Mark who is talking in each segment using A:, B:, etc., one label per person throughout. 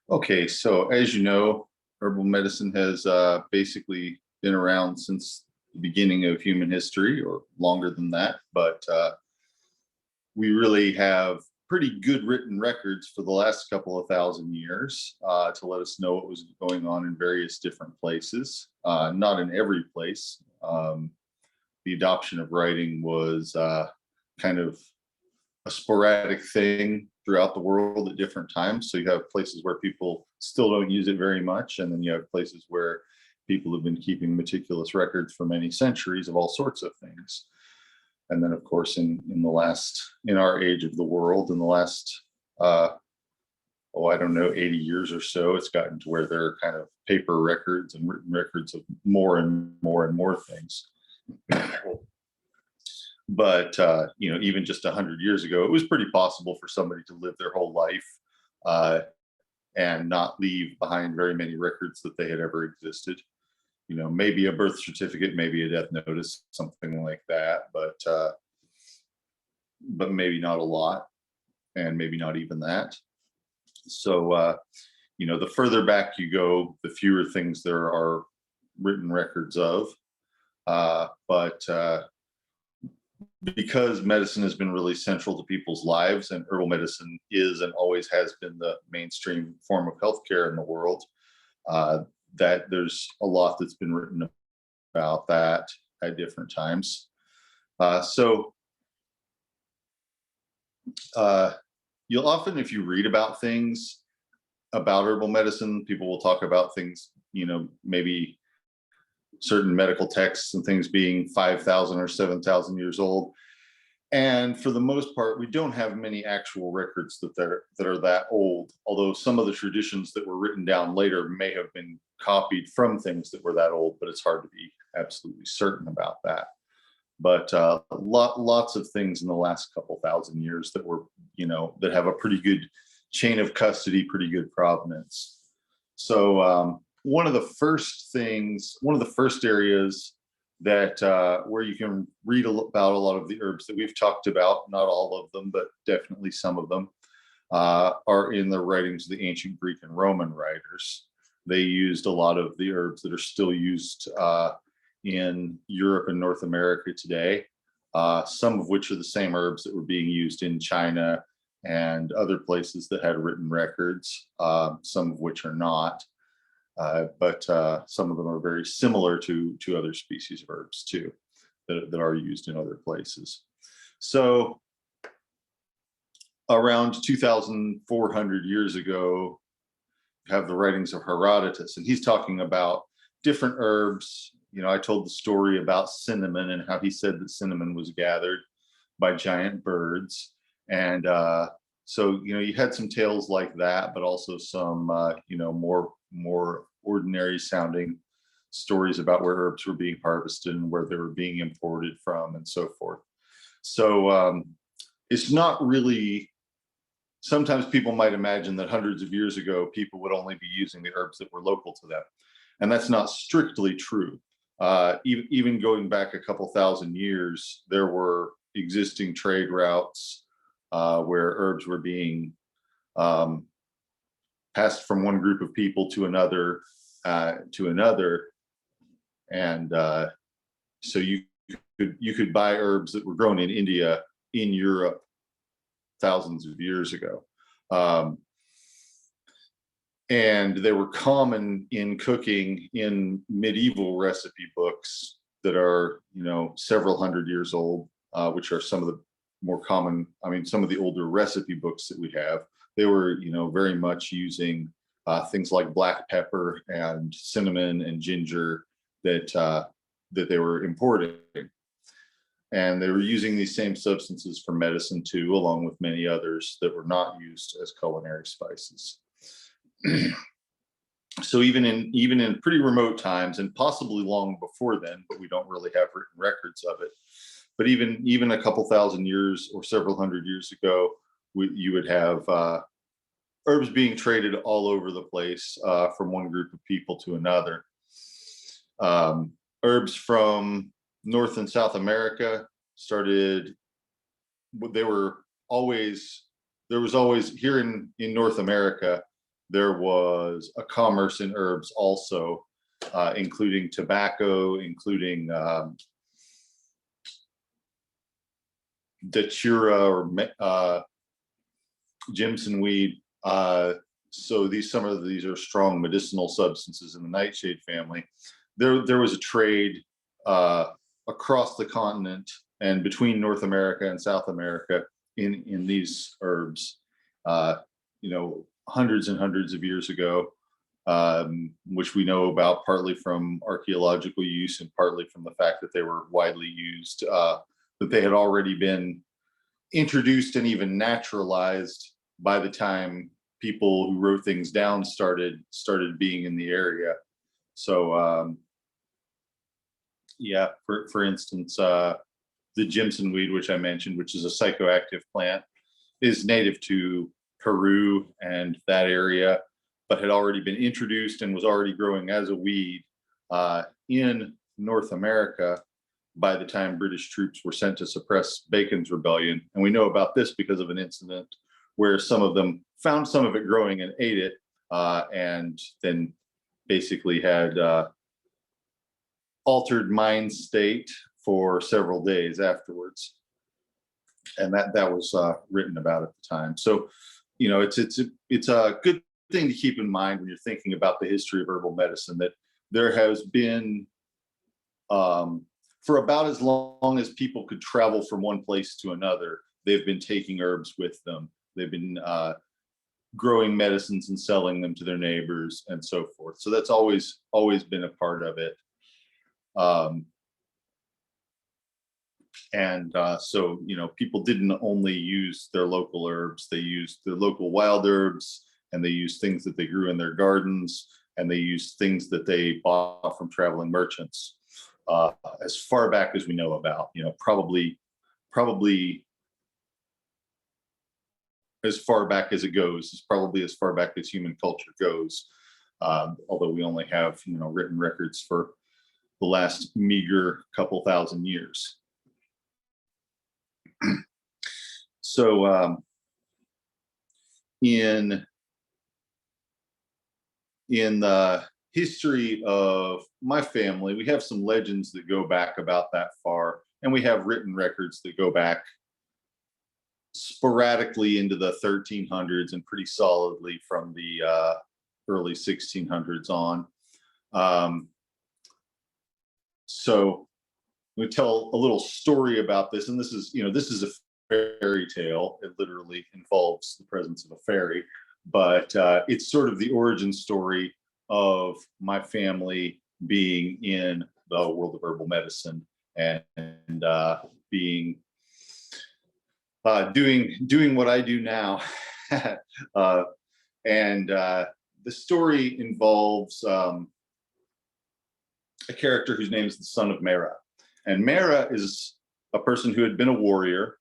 A: Okay, so as you know, herbal medicine has basically been around since the beginning of human history, or longer than that. But we really have pretty good written records for the last couple of thousand years to let us know what was going on in various different places. Not in every place. The adoption of writing was kind of a sporadic thing throughout the world at different times. So you have places where people still don't use it very much, and then you have places where people have been keeping meticulous records for many centuries of all sorts of things. And then, of course, in our age of the world, in the last I don't know, 80 years or so, it's gotten to where there are kind of paper records and written records of more and more and more things. But even just 100 years ago, it was pretty possible for somebody to live their whole life uh, and not leave behind very many records that they had ever existed. Maybe a birth certificate, maybe a death notice, something like that, but maybe not a lot, and maybe not even that. So the further back you go, the fewer things there are written records of. But because medicine has been really central to people's lives, and herbal medicine is and always has been the mainstream form of healthcare in the world, that there's a lot that's been written about that at different times. So you'll often, if you read about things about herbal medicine, people will talk about things, maybe certain medical texts and things being 5,000 or 7,000 years old. And for the most part, we don't have many actual records that are that old, although some of the traditions that were written down later may have been copied from things that were that old, but it's hard to be absolutely certain about that. But lots of things in the last couple thousand years that were, that have a pretty good chain of custody, pretty good provenance. So one of the first areas that where you can read about a lot of the herbs that we've talked about, not all of them, but definitely some of them, are in the writings of the ancient Greek and Roman writers. They used a lot of the herbs that are still used in Europe and North America today, some of which are the same herbs that were being used in China and other places that had written records, some of which are not. But some of them are very similar to other species of herbs too, that are used in other places. So around 2,400 years ago, you have the writings of Herodotus, and he's talking about different herbs. I told the story about cinnamon and how he said that cinnamon was gathered by giant birds. And so, you had some tales like that, but also some, more ordinary sounding stories about where herbs were being harvested and where they were being imported from and so forth. So it's not really, sometimes people might imagine that hundreds of years ago, people would only be using the herbs that were local to them. And that's not strictly true. Even going back a couple thousand years, there were existing trade routes where herbs were being passed from one group of people to another, and so you could buy herbs that were grown in India, in Europe, thousands of years ago. And they were common in cooking in medieval recipe books that are, several hundred years old, which are some of the more common, some of the older recipe books that we have. They were, very much using things like black pepper and cinnamon and ginger that they were importing. And they were using these same substances for medicine too, along with many others that were not used as culinary spices. So even in pretty remote times, and possibly long before then, but we don't really have written records of it. But even a couple thousand years or several hundred years ago, you would have herbs being traded all over the place from one group of people to another. Herbs from North and South America started. There was always here in North America. there was a commerce in herbs also, including tobacco, including datura or Jimson weed. So some of these are strong medicinal substances in the nightshade family. There was a trade across the continent and between North America and South America in these herbs, hundreds and hundreds of years ago, which we know about partly from archaeological use and partly from the fact that they were widely used, that they had already been introduced and even naturalized by the time people who wrote things down started being in the area. So for instance, the Jimson weed, which I mentioned, which is a psychoactive plant, is native to Peru and that area, but had already been introduced and was already growing as a weed in North America by the time British troops were sent to suppress Bacon's rebellion. And we know about this because of an incident where some of them found some of it growing and ate it, and then basically had altered mind state for several days afterwards. And that was written about at the time. So, it's a good thing to keep in mind when you're thinking about the history of herbal medicine, that there has been, for about as long as people could travel from one place to another, they've been taking herbs with them. They've been growing medicines and selling them to their neighbors and so forth. So that's always been a part of it. So, people didn't only use their local herbs, they used their local wild herbs, and they used things that they grew in their gardens, and they used things that they bought from traveling merchants. As far back as we know about, probably as far back as it goes, is probably as far back as human culture goes. Although we only have, written records for the last meager couple thousand years. So in the history of my family, we have some legends that go back about that far, and we have written records that go back sporadically into the 1300s and pretty solidly from the early 1600s on. So we tell a little story about this, and this is a fairy tale. It literally involves the presence of a fairy, but it's sort of the origin story of my family being in the world of herbal medicine and being doing what I do now. And the story involves a character whose name is the son of Mera. And Mera is a person who had been a warrior,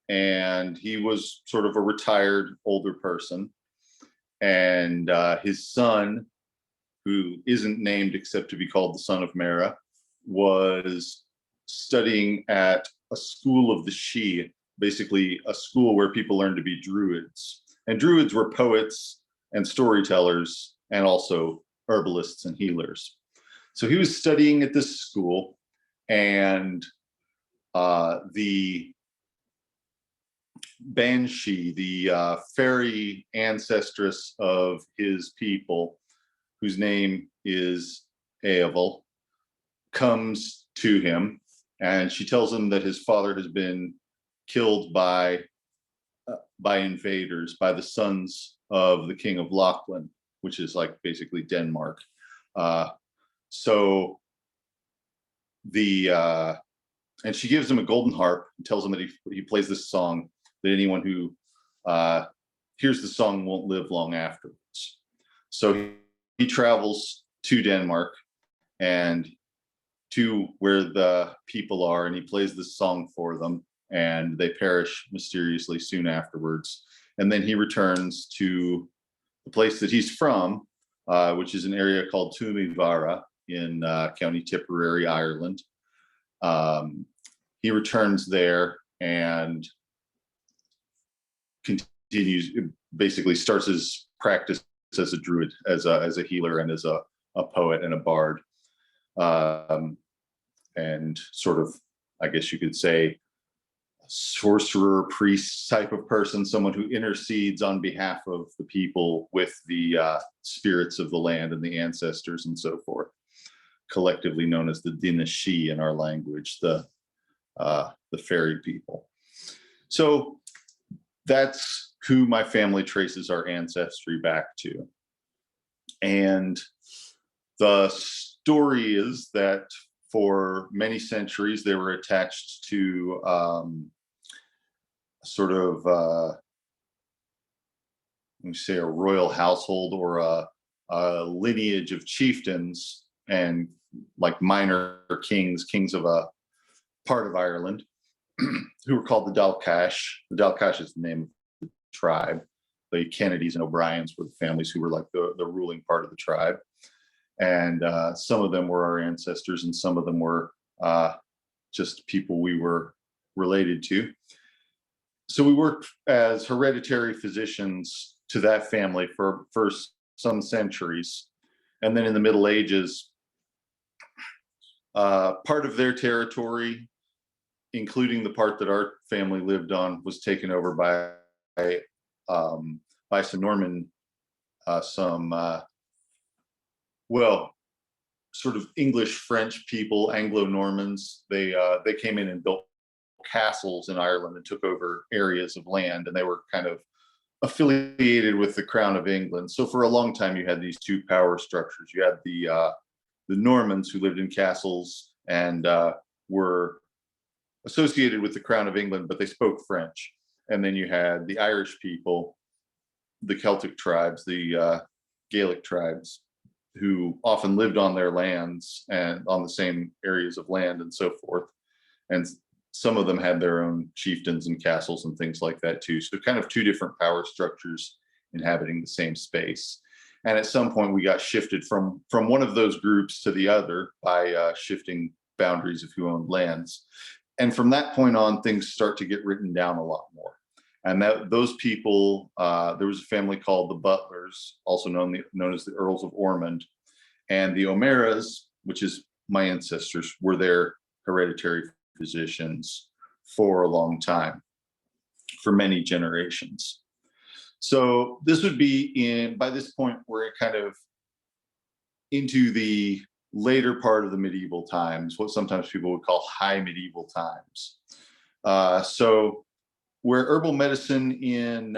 A: and he was sort of a retired older person. And his son, who isn't named except to be called the son of Mera, was studying at a school of the Shi, basically a school where people learned to be druids. And druids were poets and storytellers and also herbalists and healers. So he was studying at this school, and the Banshee, the fairy ancestress of his people, whose name is Eovel, comes to him, and she tells him that his father has been killed by invaders, by the sons of the king of Lachlan, which is like basically Denmark. And she gives him a golden harp and tells him that he plays this song, that anyone who hears the song won't live long afterwards. So he travels to Denmark and to where the people are, and he plays this song for them, and they perish mysteriously soon afterwards. And then he returns to the place that he's from, which is an area called Tumivara in County Tipperary, Ireland. He returns there and continues, basically starts his practice as a druid, as a healer, and as a poet and a bard, and sort of, I guess you could say, sorcerer priest type of person, someone who intercedes on behalf of the people with the spirits of the land and the ancestors and so forth, collectively known as the Dinashi in our language, the fairy people. So that's who my family traces our ancestry back to. And the story is that for many centuries, they were attached to sort of, let me say, a royal household, or a lineage of chieftains and like minor kings of a part of Ireland, who were called the Dalcash. The Dalcash is the name of the tribe. The Kennedys and O'Briens were the families who were like the ruling part of the tribe. And some of them were our ancestors, and some of them were just people we were related to. So we worked as hereditary physicians to that family for some centuries. And then in the Middle Ages, part of their territory, including the part that our family lived on, was taken over by some Norman, well, sort of English French people, Anglo-Normans. They came in and built castles in Ireland and took over areas of land, and they were kind of affiliated with the Crown of England. So for a long time, you had these two power structures. You had the Normans, who lived in castles and were associated with the Crown of England, but they spoke French. And then you had the Irish people, the Celtic tribes, the Gaelic tribes, who often lived on their lands and on the same areas of land and so forth. And some of them had their own chieftains and castles and things like that too. So kind of two different power structures inhabiting the same space. And at some point we got shifted from one of those groups to the other by shifting boundaries of who owned lands. And from that point on, things start to get written down a lot more. And those people, there was a family called the Butlers, also known as the Earls of Ormond, and the O'Mearas, which is my ancestors, were their hereditary physicians for a long time, for many generations. So this would be by this point, we're kind of into the later part of the medieval times, what sometimes people would call high medieval times. So where herbal medicine in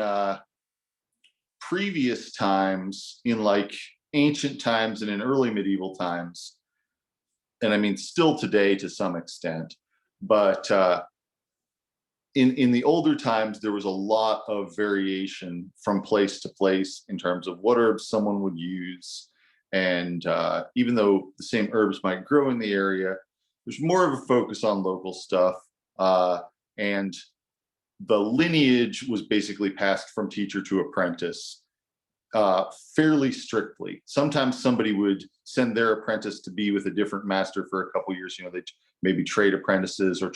A: previous times, in like ancient times and in early medieval times, and I mean still today to some extent, but in the older times, there was a lot of variation from place to place in terms of what herbs someone would use. And even though the same herbs might grow in the area, there's more of a focus on local stuff. And the lineage was basically passed from teacher to apprentice fairly strictly. Sometimes somebody would send their apprentice to be with a different master for a couple years. You know, they maybe trade apprentices or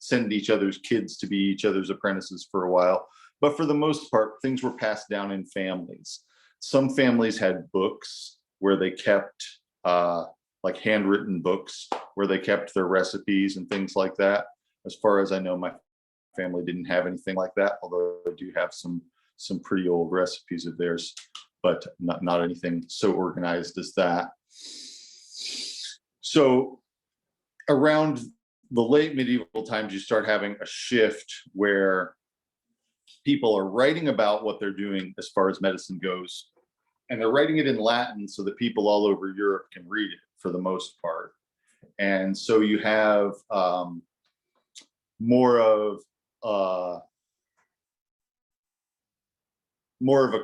A: send each other's kids to be each other's apprentices for a while. But for the most part, things were passed down in families. Some families had books where they kept like handwritten books where they kept their recipes and things like that. As far as I know, my family didn't have anything like that, although I do have some pretty old recipes of theirs, but not anything so organized as that. So around the late medieval times, you start having a shift where people are writing about what they're doing as far as medicine goes, and they're writing it in Latin so that people all over Europe can read it for the most part. And so you have more of a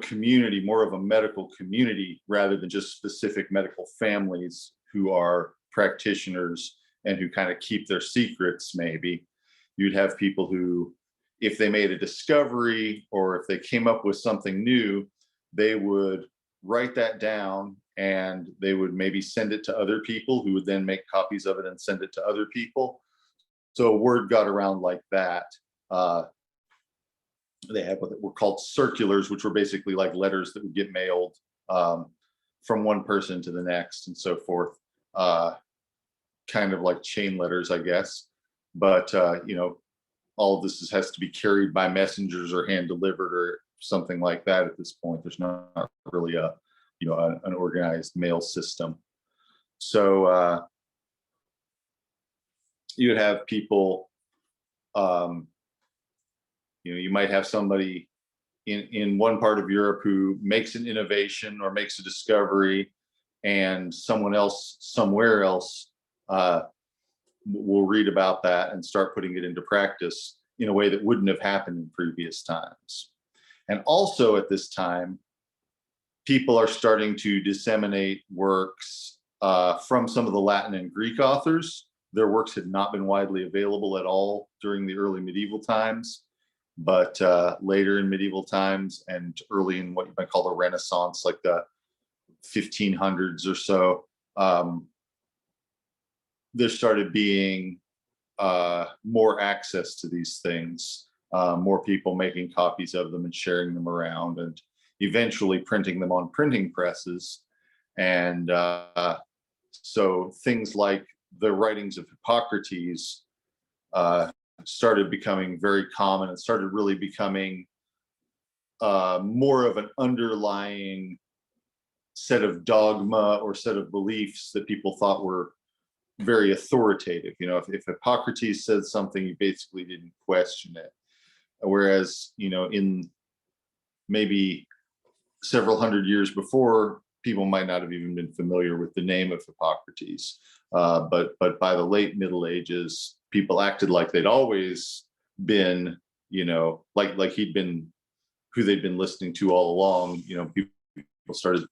A: community, more of a medical community, rather than just specific medical families who are practitioners and who kind of keep their secrets. Maybe you'd have people who, if they made a discovery or if they came up with something new, they would write that down and they would maybe send it to other people who would then make copies of it and send it to other people. So word got around like that. They had what were called circulars, which were basically like letters that would get mailed um, from one person to the next and so forth. Kind of like chain letters, I guess. But all of this has to be carried by messengers or hand delivered or something like that. At this point, there's not really an organized mail system. So you would have people, you might have somebody in one part of Europe who makes an innovation or makes a discovery, and someone else somewhere else will read about that and start putting it into practice in a way that wouldn't have happened in previous times. And also at this time, people are starting to disseminate works from some of the Latin and Greek authors. Their works had not been widely available at all during the early medieval times, but later in medieval times and early in what you might call the Renaissance, like the 1500s or so, there started being more access to these things, more people making copies of them and sharing them around, and eventually printing them on printing presses. And so things like the writings of Hippocrates started becoming very common and started really becoming more of an underlying set of dogma or set of beliefs that people thought were very authoritative. If Hippocrates said something, you basically didn't question it. Whereas, in maybe several hundred years before, people might not have even been familiar with the name of Hippocrates. But by the late Middle Ages, people acted like they'd always been, like he'd been who they'd been listening to all along. People started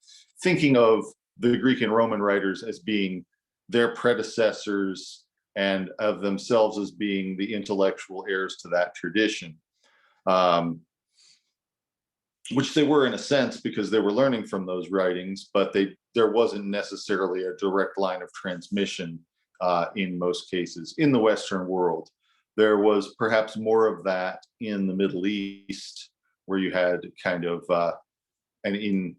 A: thinking of the Greek and Roman writers as being their predecessors and of themselves as being the intellectual heirs to that tradition, which they were in a sense because they were learning from those writings, but there wasn't necessarily a direct line of transmission in most cases in the Western world. There was perhaps more of that in the Middle East, where you had kind of in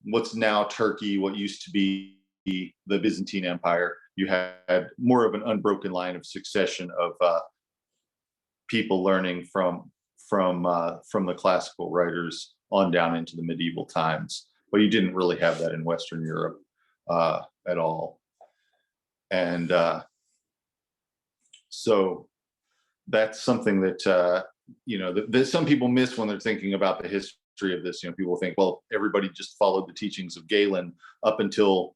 A: what's now Turkey, what used to be the Byzantine Empire, you had more of an unbroken line of succession of people learning from the classical writers on down into the medieval times. But you didn't really have that in Western Europe at all. And so that's something that that some people miss when they're thinking about the history of this. People think, well, everybody just followed the teachings of Galen up until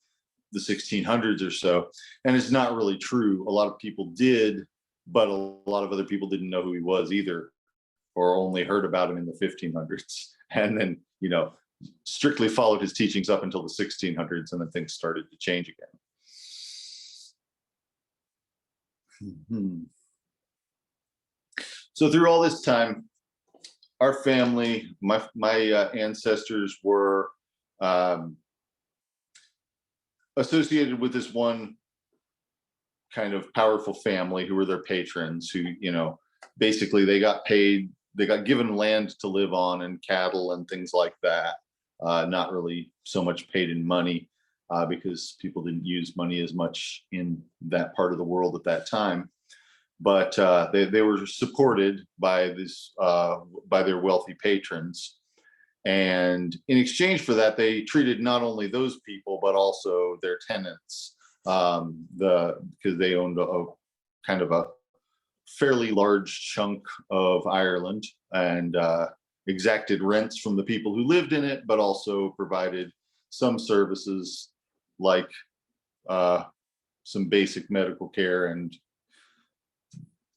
A: the 1600s or so, and it's not really true. A lot of people did, but a lot of other people didn't know who he was either, or only heard about him in the 1500s, and then strictly followed his teachings up until the 1600s, and then things started to change again. Mm-hmm. So through all this time, our family, my ancestors were associated with this one kind of powerful family who were their patrons, who, basically they got given land to live on and cattle and things like that. Not really so much paid in money because people didn't use money as much in that part of the world at that time. But they were supported by by their wealthy patrons, and in exchange for that, they treated not only those people but also their tenants, because they owned a kind of a fairly large chunk of Ireland, and exacted rents from the people who lived in it, but also provided some services like some basic medical care and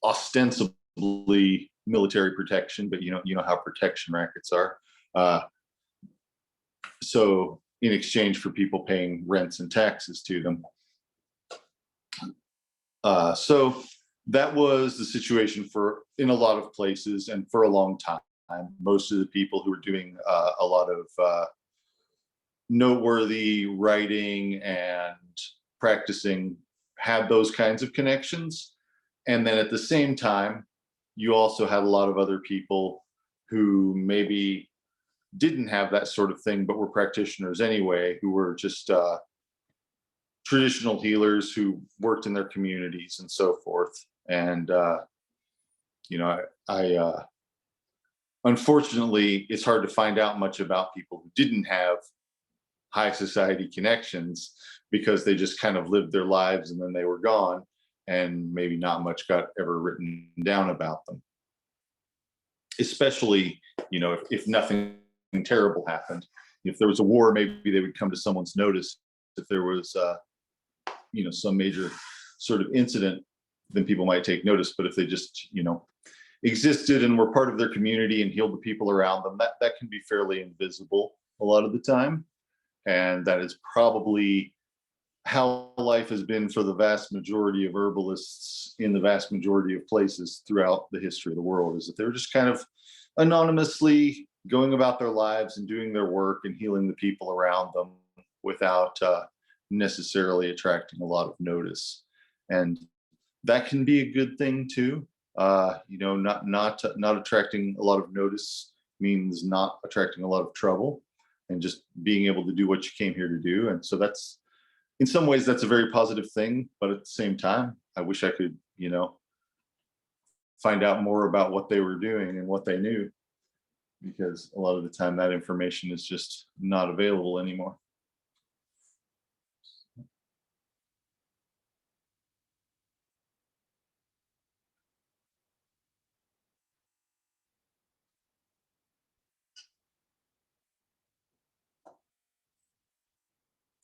A: ostensibly military protection, but you know how protection rackets are. So in exchange for people paying rents and taxes to them. So that was the situation in a lot of places and for a long time. Most of the people who were doing a lot of noteworthy writing and practicing had those kinds of connections. And then at the same time, you also had a lot of other people who maybe didn't have that sort of thing, but were practitioners anyway, who were just traditional healers who worked in their communities and so forth. And I unfortunately, it's hard to find out much about people who didn't have high society connections, because they just kind of lived their lives and then they were gone, and maybe not much got ever written down about them. Especially, if nothing terrible happened. If there was a war, maybe they would come to someone's notice. If there was, some major sort of incident, then people might take notice. But if they just, existed and were part of their community and healed the people around them, that can be fairly invisible a lot of the time. And that is probably how life has been for the vast majority of herbalists in the vast majority of places throughout the history of the world, is that they were just kind of anonymously going about their lives and doing their work and healing the people around them without necessarily attracting a lot of notice. And that can be a good thing too. Not attracting a lot of notice means not attracting a lot of trouble, and just being able to do what you came here to do. And so that's, in some ways, that's a very positive thing. But at the same time, I wish I could, find out more about what they were doing and what they knew, because a lot of the time that information is just not available anymore.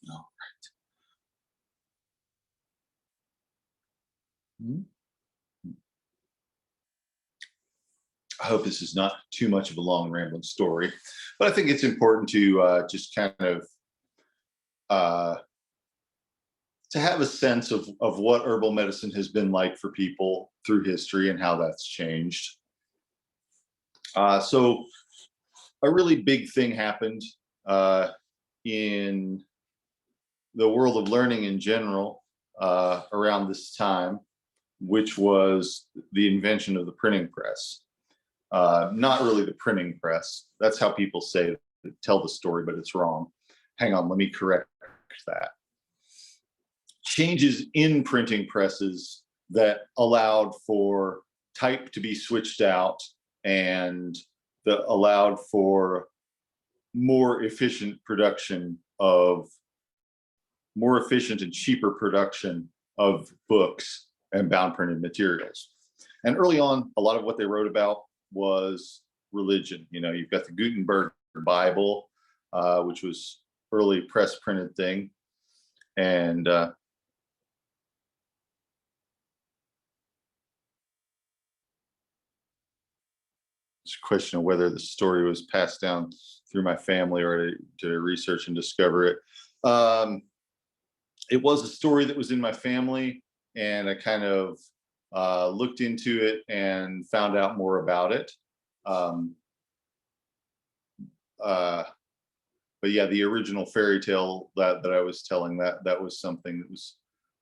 A: No. Mhm. I hope this is not too much of a long rambling story, but I think it's important to just kind of uh, to have a sense of what herbal medicine has been like for people through history and how that's changed. So a really big thing happened in the world of learning in general around this time, which was the invention of the printing press. Not really the printing press. That's how people tell the story, but it's wrong. Hang on, let me correct that. Changes in printing presses that allowed for type to be switched out, and that allowed for more efficient and cheaper production of books and bound printed materials. And early on, a lot of what they wrote about was religion. You've got the Gutenberg Bible, which was early press printed thing. And it's a question of whether the story was passed down through my family or to research and discover it. It was a story that was in my family, and I kind of looked into it and found out more about it. Um, but yeah, the original fairy tale that I was telling, that was something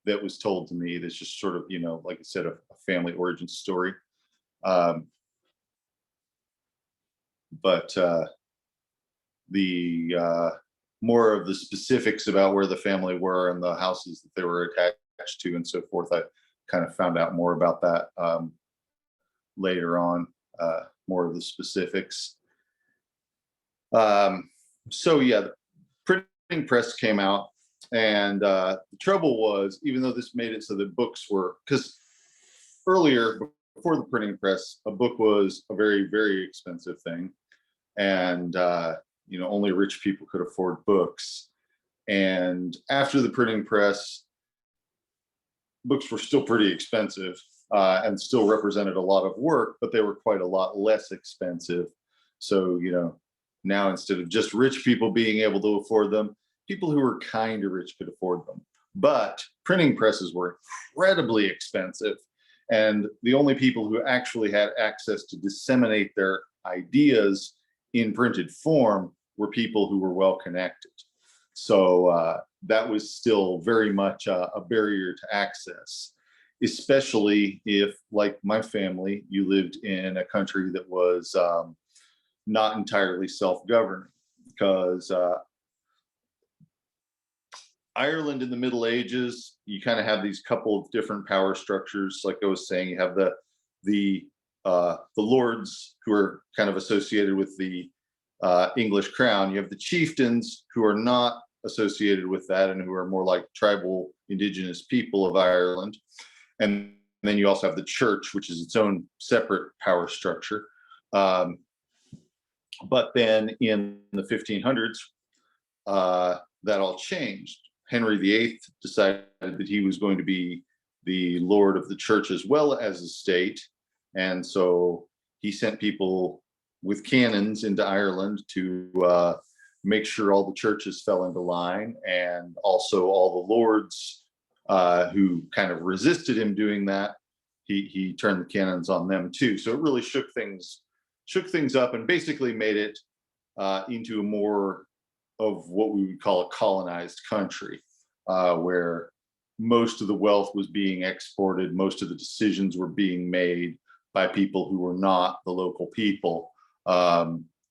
A: that was told to me. That's just sort of, like I said, a family origin story. Um, but the more of the specifics about where the family were and the houses that they were attached to and so forth, I kind of found out more about that later on, more of the specifics. So yeah, the printing press came out, and the trouble was, even though this made it so that books were, because earlier, before the printing press, a book was a very, very expensive thing, and only rich people could afford books. And after the printing press, books were still pretty expensive, and still represented a lot of work, but they were quite a lot less expensive. So, now instead of just rich people being able to afford them, people who were kind of rich could afford them. But printing presses were incredibly expensive. And the only people who actually had access to disseminate their ideas in printed form were people who were well connected. So that was still very much a barrier to access, especially if, like my family, you lived in a country that was not entirely self-governing, because Ireland in the Middle Ages, you kind of have these couple of different power structures. Like I was saying, you have the lords, who are kind of associated with the English crown. You have the chieftains, who are not associated with that and who are more like tribal indigenous people of Ireland. And then you also have the church, which is its own separate power structure. But then in the 1500s, that all changed. Henry VIII decided that he was going to be the lord of the church as well as the state. And so he sent people with cannons into Ireland to make sure all the churches fell into line, and also all the lords who kind of resisted him doing that, he turned the cannons on them too. So it really shook things up, and basically made it into a more of what we would call a colonized country, where most of the wealth was being exported, most of the decisions were being made by people who were not the local people,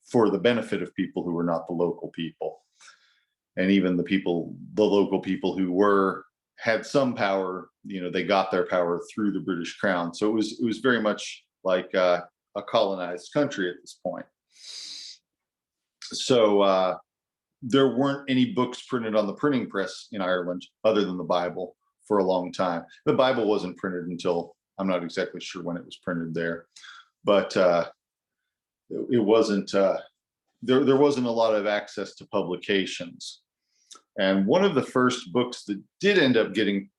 A: for the benefit of people who were not the local people. And even the local people who had some power, they got their power through the British crown. So it was very much like a colonized country at this point. So there weren't any books printed on the printing press in Ireland other than the Bible for a long time. The Bible wasn't printed until, I'm not exactly sure when it was printed there, but it wasn't, there wasn't a lot of access to publications. And one of the first books that did end up getting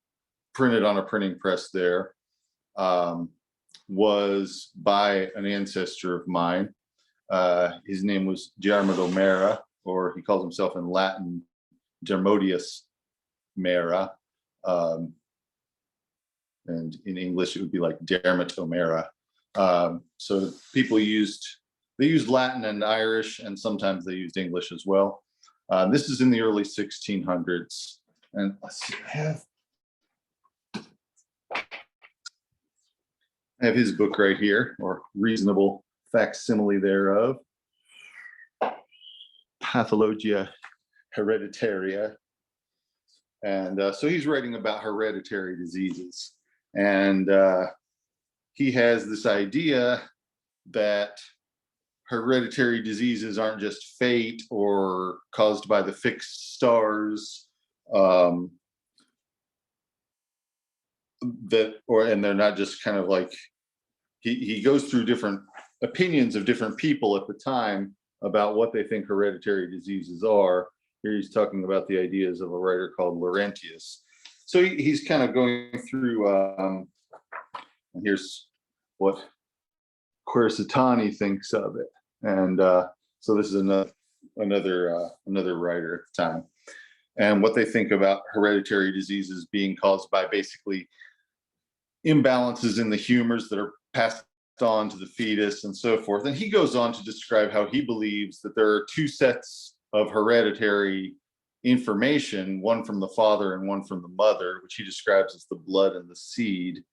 A: printed on a printing press there was by an ancestor of mine. His name was Diarmaid O'Meara, or he calls himself in Latin Dermodius Mera. And in English, it would be like Dermot O'Meara. So people used Latin and Irish, and sometimes they used English as well. This is in the early 1600s. And let's see, I have his book right here, or reasonable facsimile thereof, Pathologia Hereditaria. And so he's writing about hereditary diseases. And he has this idea that hereditary diseases aren't just fate or caused by the fixed stars, and they're not just kind of like, he goes through different opinions of different people at the time about what they think hereditary diseases are. Here he's talking about the ideas of a writer called Laurentius. So he's kind of going through, and here's what Quersitani thinks of it. And so this is another writer at the time. And what they think about hereditary diseases being caused by basically imbalances in the humors that are passed on to the fetus and so forth. And he goes on to describe how he believes that there are two sets of hereditary information, one from the father and one from the mother, which he describes as the blood and the seed,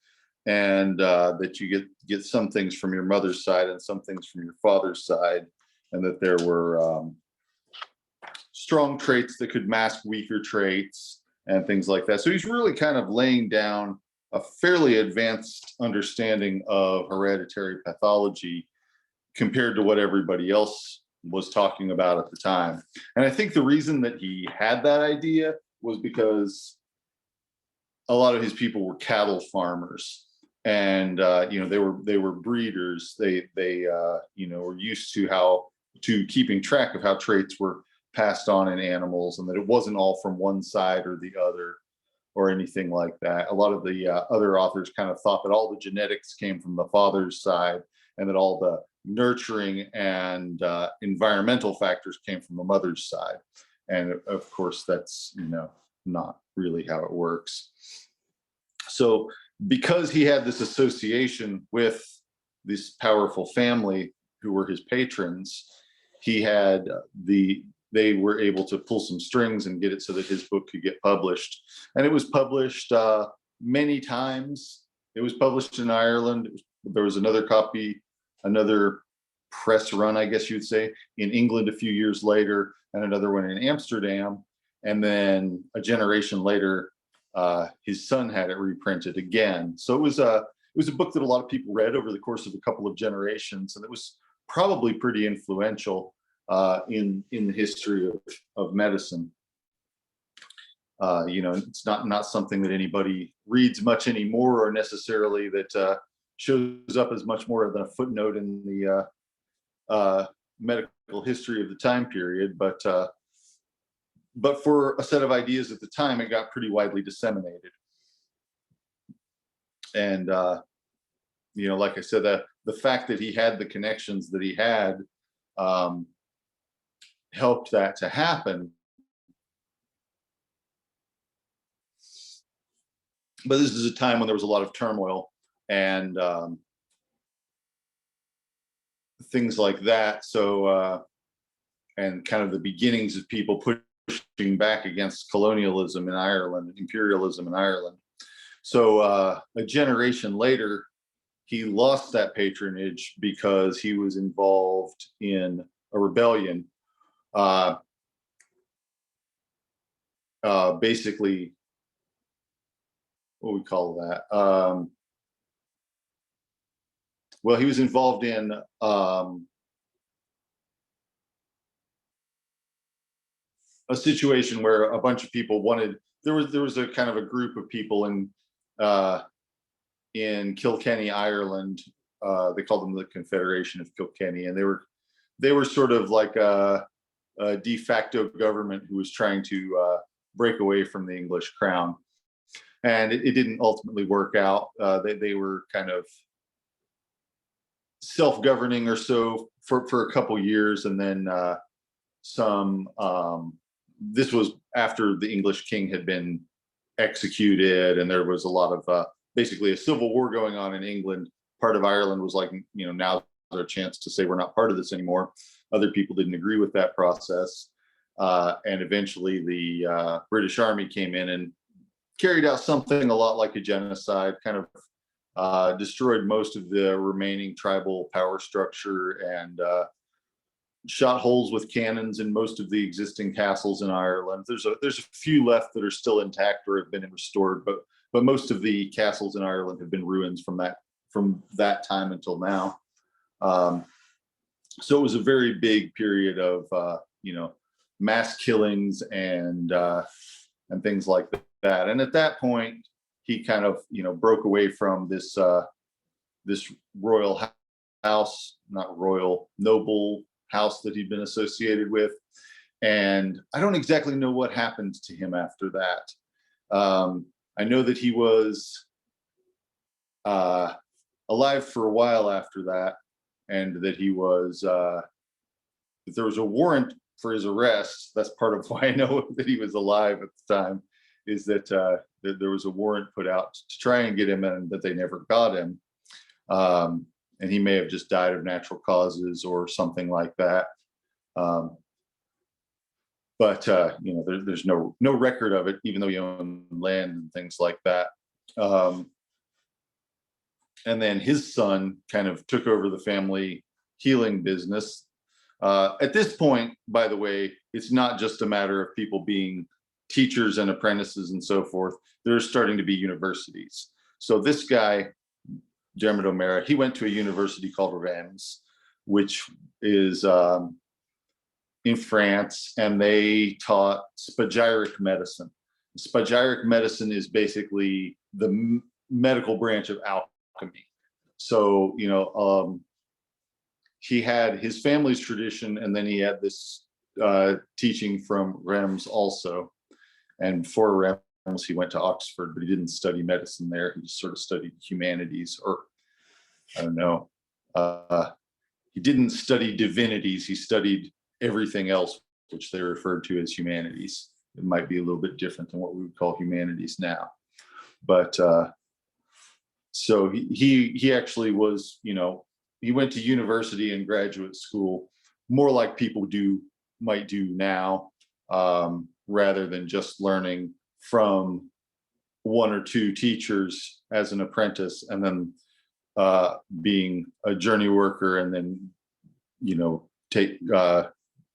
A: and that you get some things from your mother's side and some things from your father's side, and that there were strong traits that could mask weaker traits and things like that. So he's really kind of laying down a fairly advanced understanding of hereditary pathology compared to what everybody else was talking about at the time. And I think the reason that he had that idea was because a lot of his people were cattle farmers, and they were breeders. They were used to keeping track of how traits were passed on in animals, and that it wasn't all from one side or the other or anything like that. A lot of the other authors kind of thought that all the genetics came from the father's side, and that all the nurturing and environmental factors came from the mother's side. And of course, that's not really how it works. So because he had this association with this powerful family who were his patrons, they were able to pull some strings and get it so that his book could get published. And it was published many times. It was published in Ireland. There was another press run, I guess you'd say, in England a few years later, and another one in Amsterdam. And then a generation later, his son had it reprinted again. So it was a book that a lot of people read over the course of a couple of generations, and it was probably pretty influential in the history of medicine. It's not something that anybody reads much anymore, or necessarily that shows up as much more than a footnote in the medical history of the time period. But for a set of ideas at the time, it got pretty widely disseminated. And like I said, the fact that he had the connections that he had helped that to happen. But this is a time when there was a lot of turmoil and things like that. So, and kind of the beginnings of people pushing back against colonialism in Ireland, imperialism in Ireland. So a generation later, he lost that patronage because he was involved in a rebellion. Basically, what we call that? Well, he was involved in a situation where a bunch of people wanted. There was a kind of a group of people in Kilkenny, Ireland. They called them the Confederation of Kilkenny, and they were sort of like a de facto government who was trying to break away from the English crown. And it didn't ultimately work out. They were kind of self-governing or so for a couple years, and then this was after the English king had been executed, and there was a lot of basically a civil war going on in England. Part of Ireland was like, now there's a chance to say we're not part of this anymore. Other people didn't agree with that process, and eventually the British Army came in and carried out something a lot like a genocide, kind of destroyed most of the remaining tribal power structure, and shot holes with cannons in most of the existing castles in Ireland. There's a few left that are still intact or have been restored, but most of the castles in Ireland have been ruins from that time until now. So it was a very big period of mass killings and things like that. And at that point, he kind of broke away from this royal house, not royal, noble house that he'd been associated with. And I don't exactly know what happened to him after that. I know that he was alive for a while after that, and that he was that there was a warrant for his arrest. That's part of why I know that he was alive at the time, is that there was a warrant put out to try and get him, and that they never got him. And he may have just died of natural causes or something like that. But there's no record of it, even though he owned land and things like that. And then his son kind of took over the family healing business. At this point, by the way, it's not just a matter of people being teachers and apprentices and so forth. There's starting to be universities. So this guy, Dermot O'Meara, he went to a university called Reims, which is in France, and they taught spagyric medicine. Spagyric medicine is basically the medical branch of alchemy. So, he had his family's tradition, and then he had this teaching from Reims also. And before Reims, he went to Oxford, but he didn't study medicine there. He just sort of studied humanities, or I don't know. He didn't study divinities. He studied everything else, which they referred to as humanities. It might be a little bit different than what we would call humanities now. But so he actually was, he went to university and graduate school more like people might do now, rather than just learning from one or two teachers as an apprentice, and then being a journey worker, and then take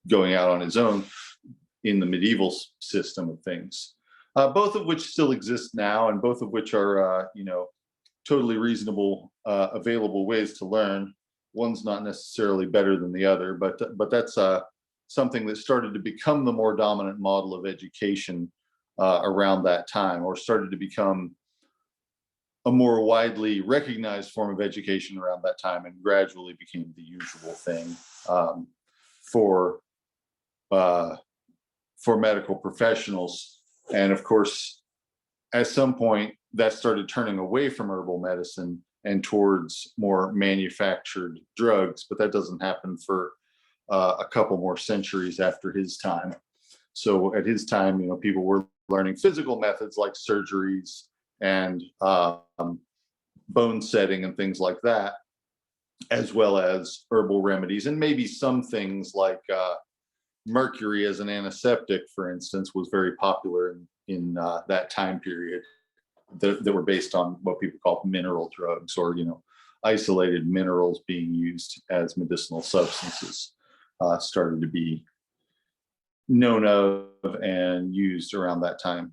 A: going out on his own in the medieval system of things, both of which still exist now, and both of which are totally reasonable, available ways to learn. One's not necessarily better than the other, but that's something that started to become the more dominant model of education around that time, or started to become a more widely recognized form of education around that time, and gradually became the usual thing for medical professionals. And of course, at some point, that started turning away from herbal medicine and towards more manufactured drugs, but that doesn't happen for a couple more centuries after his time. So at his time, people were learning physical methods like surgeries and bone setting and things like that, as well as herbal remedies, and maybe some things like mercury as an antiseptic, for instance, was very popular in that time period, that were based on what people call mineral drugs, or isolated minerals being used as medicinal substances, started to be known of and used around that time.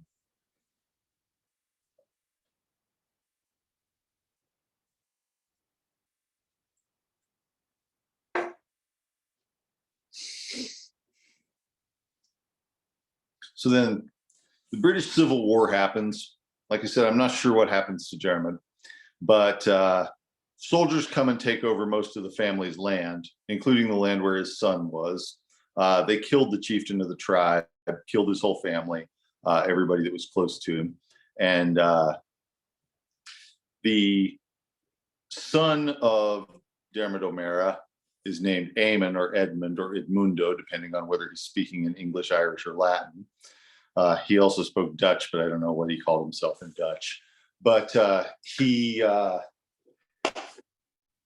A: So then the British Civil War happens. Like I said, I'm not sure what happens to Jermyn, but soldiers come and take over most of the family's land, including the land where his son was. They killed the chieftain of the tribe, killed his whole family, everybody that was close to him. And the son of Dermot O'Meara is named Eamon or Edmund or Edmundo, depending on whether he's speaking in English, Irish, or Latin. He also spoke Dutch, but I don't know what he called himself in Dutch. But he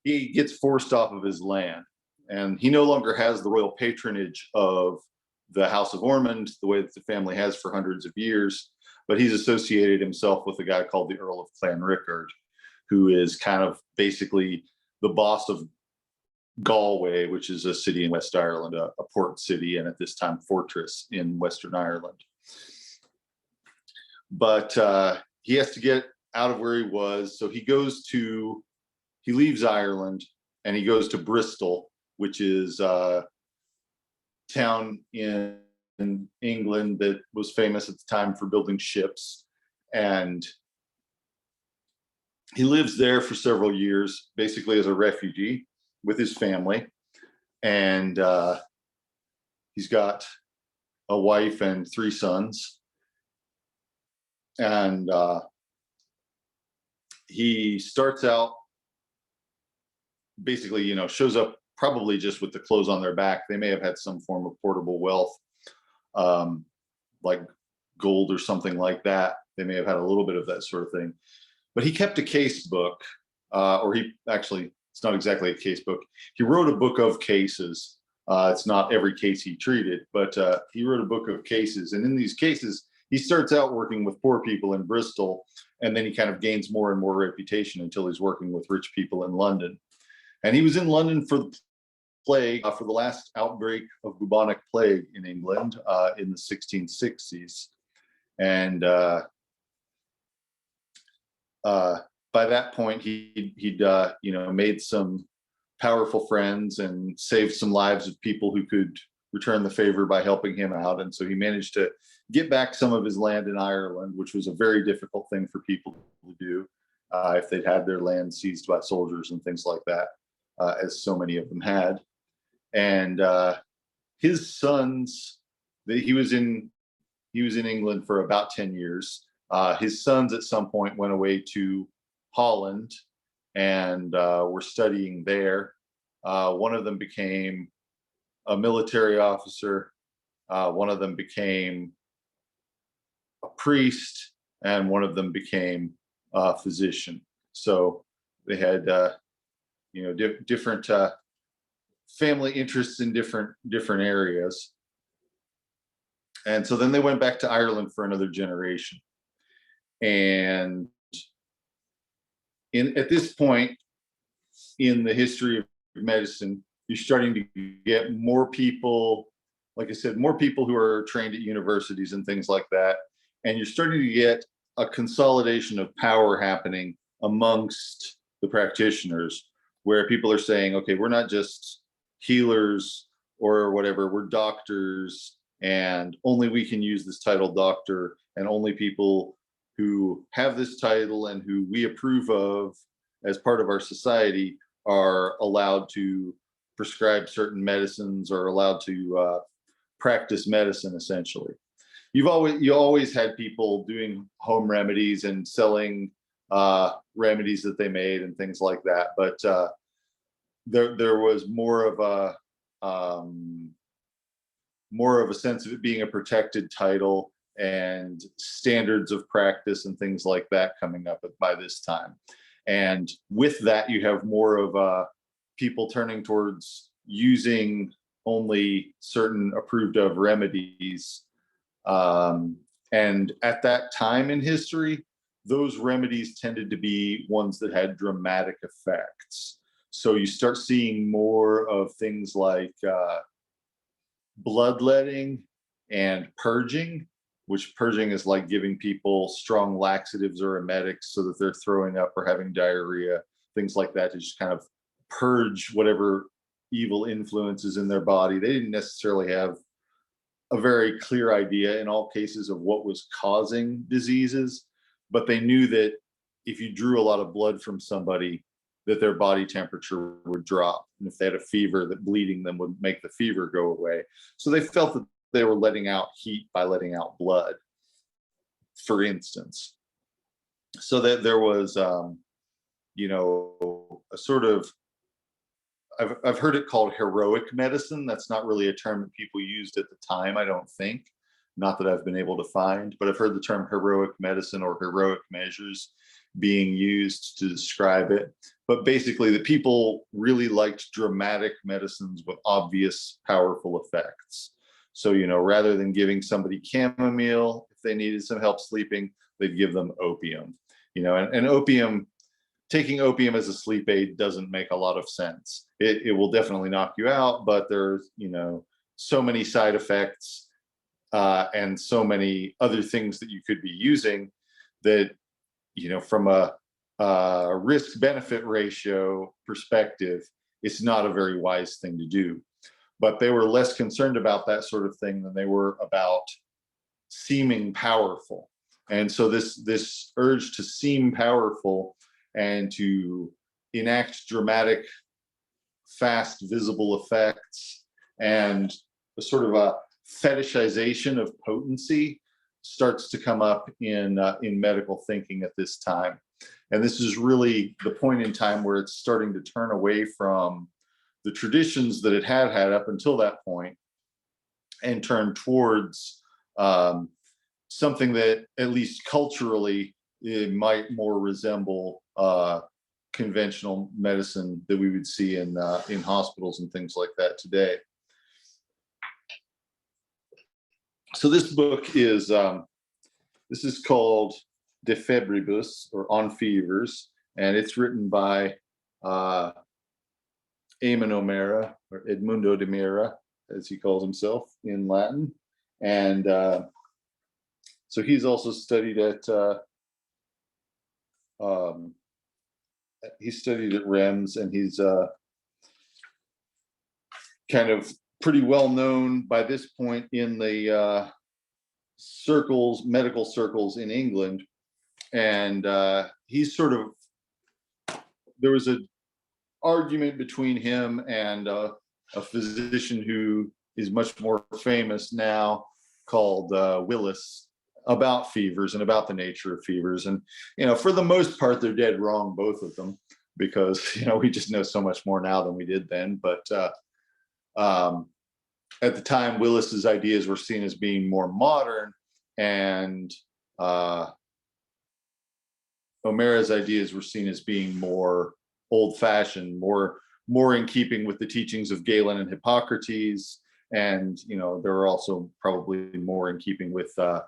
A: gets forced off of his land, and he no longer has the royal patronage of the House of Ormond, the way that the family has for hundreds of years. But he's associated himself with a guy called the Earl of Clanrickard, who is kind of basically the boss of Galway, which is a city in West Ireland, a port city, and at this time fortress in Western Ireland. But he has to get out of where he was, so he leaves Ireland and he goes to Bristol, which is a town in England that was famous at the time for building ships. And he lives there for several years, basically as a refugee with his family. And he's got a wife and 3 sons. And he starts out basically, shows up probably just with the clothes on their back. They may have had some form of portable wealth, like gold or something like that. They may have had a little bit of that sort of thing. But he kept a case book, or it's not exactly a case book. He wrote a book of cases. It's not every case he treated, but he wrote a book of cases. And in these cases, he starts out working with poor people in Bristol, and then he kind of gains more and more reputation until he's working with rich people in London. And he was in London for the plague, for the last outbreak of bubonic plague in England in the 1660s. And by that point, he'd made some powerful friends and saved some lives of people who could return the favor by helping him out. And so he managed to get back some of his land in Ireland, which was a very difficult thing for people to do if they'd had their land seized by soldiers and things like that, as so many of them had. And his sons, he was in England for about 10 years. His sons at some point went away to Holland and were studying there. One of them became a military officer. One of them became a priest, and one of them became a physician. So they had, different family interests in different areas. And so then they went back to Ireland for another generation. And at this point in the history of medicine, you're starting to get more people, like I said, more people who are trained at universities and things like that. And you're starting to get a consolidation of power happening amongst the practitioners, where people are saying, okay, we're not just healers or whatever, we're doctors, and only we can use this title doctor, and only people who have this title and who we approve of as part of our society are allowed to prescribe certain medicines or allowed to practice medicine, essentially. You always had people doing home remedies and selling remedies that they made and things like that, but there was more of a sense of it being a protected title and standards of practice and things like that coming up by this time. And with that, you have more of people turning towards using only certain approved of remedies. And at that time in history, those remedies tended to be ones that had dramatic effects. So you start seeing more of things like bloodletting and purging, which purging is like giving people strong laxatives or emetics so that they're throwing up or having diarrhea, things like that, to just kind of purge whatever evil influences in their body. They didn't necessarily have a very clear idea in all cases of what was causing diseases, but they knew that if you drew a lot of blood from somebody, that their body temperature would drop. And if they had a fever, that bleeding them would make the fever go away. So they felt that they were letting out heat by letting out blood, for instance. So that there was, a sort of, I've heard it called heroic medicine. That's not really a term that people used at the time, I don't think. Not that I've been able to find, but I've heard the term heroic medicine or heroic measures being used to describe it. But basically, the people really liked dramatic medicines with obvious, powerful effects. So, rather than giving somebody chamomile if they needed some help sleeping, they'd give them opium. And opium, taking opium as a sleep aid doesn't make a lot of sense. It will definitely knock you out, but there's, so many side effects and so many other things that you could be using that, from a risk-benefit ratio perspective, it's not a very wise thing to do. But they were less concerned about that sort of thing than they were about seeming powerful. And so this urge to seem powerful and to enact dramatic, fast, visible effects and a sort of a fetishization of potency starts to come up in medical thinking at this time. And this is really the point in time where it's starting to turn away from the traditions that it had up until that point and turn towards something that, at least culturally, it might more resemble conventional medicine that we would see in hospitals and things like that today. So this book is called De Febribus, or On Fevers, and it's written by Eamon O'Meara, or Edmundo de Mira, as he calls himself in Latin. And so he's also studied at REMS, and he's kind of pretty well known by this point in the medical circles in England. And he's sort of, there was an argument between him and a physician who is much more famous now, called Willis, about fevers and about the nature of fevers. And, for the most part, they're dead wrong, both of them, because, we just know so much more now than we did then. But at the time, Willis's ideas were seen as being more modern, and O'Meara's ideas were seen as being more old-fashioned, more in keeping with the teachings of Galen and Hippocrates, and they were also probably more in keeping with the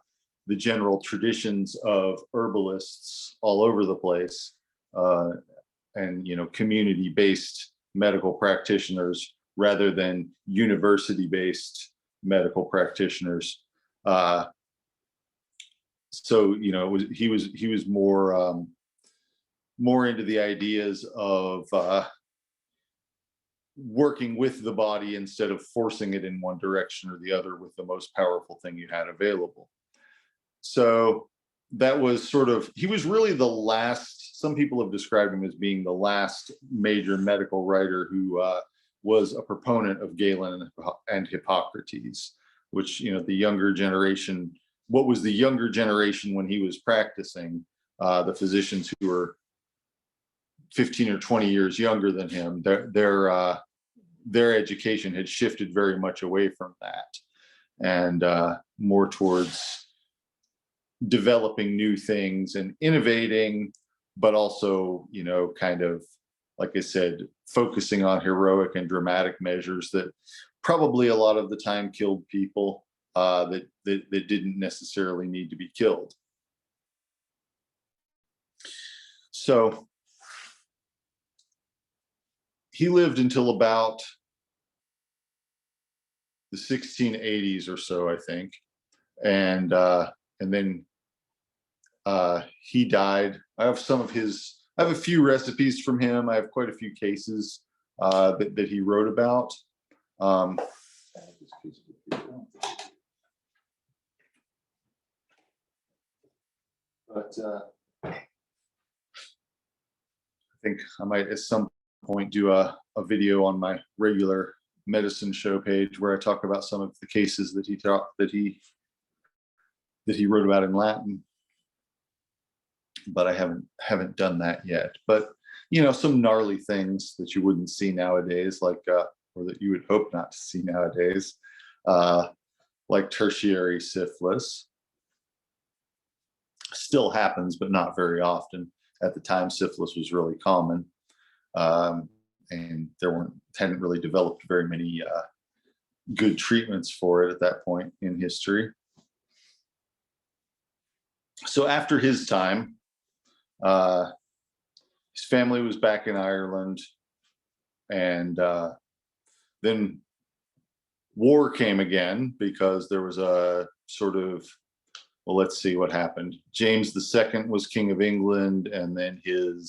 A: general traditions of herbalists all over the place, and community-based medical practitioners rather than university-based medical practitioners. So he was more into the ideas of working with the body instead of forcing it in one direction or the other with the most powerful thing you had available. So that was he was really the last, some people have described him as being the last major medical writer who was a proponent of Galen and Hippocrates, which, the younger generation, what was the younger generation when he was practicing, the physicians who were 15 or 20 years younger than him, their education had shifted very much away from that and more towards developing new things and innovating, but also, kind of, like I said, focusing on heroic and dramatic measures that probably a lot of the time killed people that didn't necessarily need to be killed. So he lived until about the 1680s or so, I think, and then he died. I have a few recipes from him. I have quite a few cases that he wrote about. But I think I might at some point do a video on my regular medicine show page where I talk about some of the cases that he wrote about in Latin. But I haven't done that yet. But some gnarly things that you wouldn't see nowadays, like or that you would hope not to see nowadays, like tertiary syphilis. Still happens, but not very often. At the time, syphilis was really common, and there hadn't really developed very many good treatments for it at that point in history. So after his time, his family was back in Ireland, and then war came again because there was a well, let's see what happened. James II was King of England, and then I don't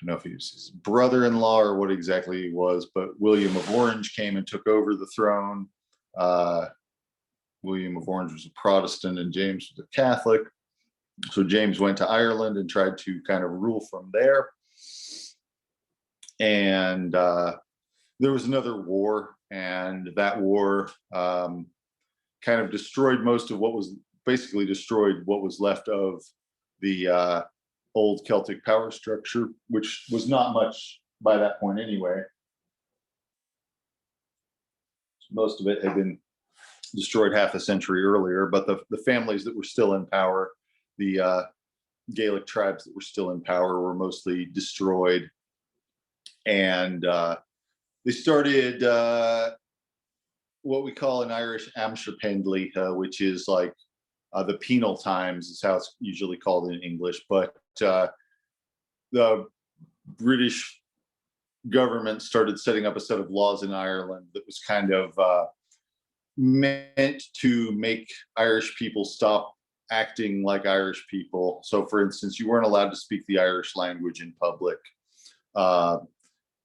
A: know if he was his brother-in-law or what exactly he was, but William of Orange came and took over the throne. William of Orange was a Protestant and James was a Catholic. So James went to Ireland and tried to kind of rule from there. And there was another war, and that war kind of destroyed destroyed what was left of the old Celtic power structure, which was not much by that point anyway. Most of it had been destroyed half a century earlier, but the families that were still in power, the Gaelic tribes that were still in power, were mostly destroyed. And they started what we call in Irish Amsherpendlita, which is like the penal times is how it's usually called in English. But the British government started setting up a set of laws in Ireland that was kind of meant to make Irish people stop acting like Irish people. So, for instance, you weren't allowed to speak the Irish language in public.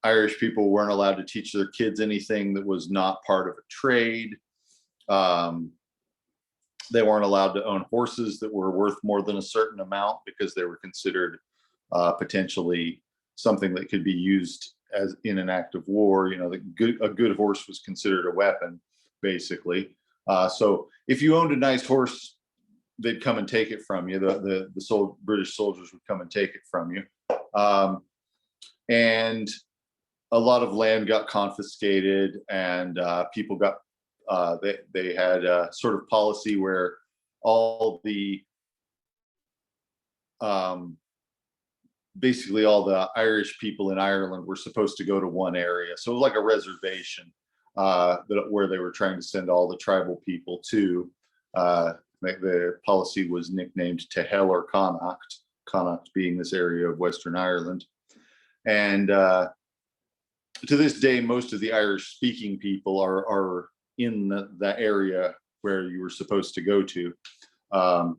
A: Irish people weren't allowed to teach their kids anything that was not part of a trade. They weren't allowed to own horses that were worth more than a certain amount because they were considered potentially something that could be used as in an act of war. A good horse was considered a weapon, basically. So if you owned a nice horse, they'd come and take it from you. The British soldiers would come and take it from you. And a lot of land got confiscated, and people got they had a sort of policy where all the basically all the Irish people in Ireland were supposed to go to one area. So it was like a reservation where they were trying to send all the tribal people to. The policy was nicknamed Tehel or Connacht, Connacht being this area of Western Ireland. And to this day, most of the Irish speaking people are in the area where you were supposed to go to. Um,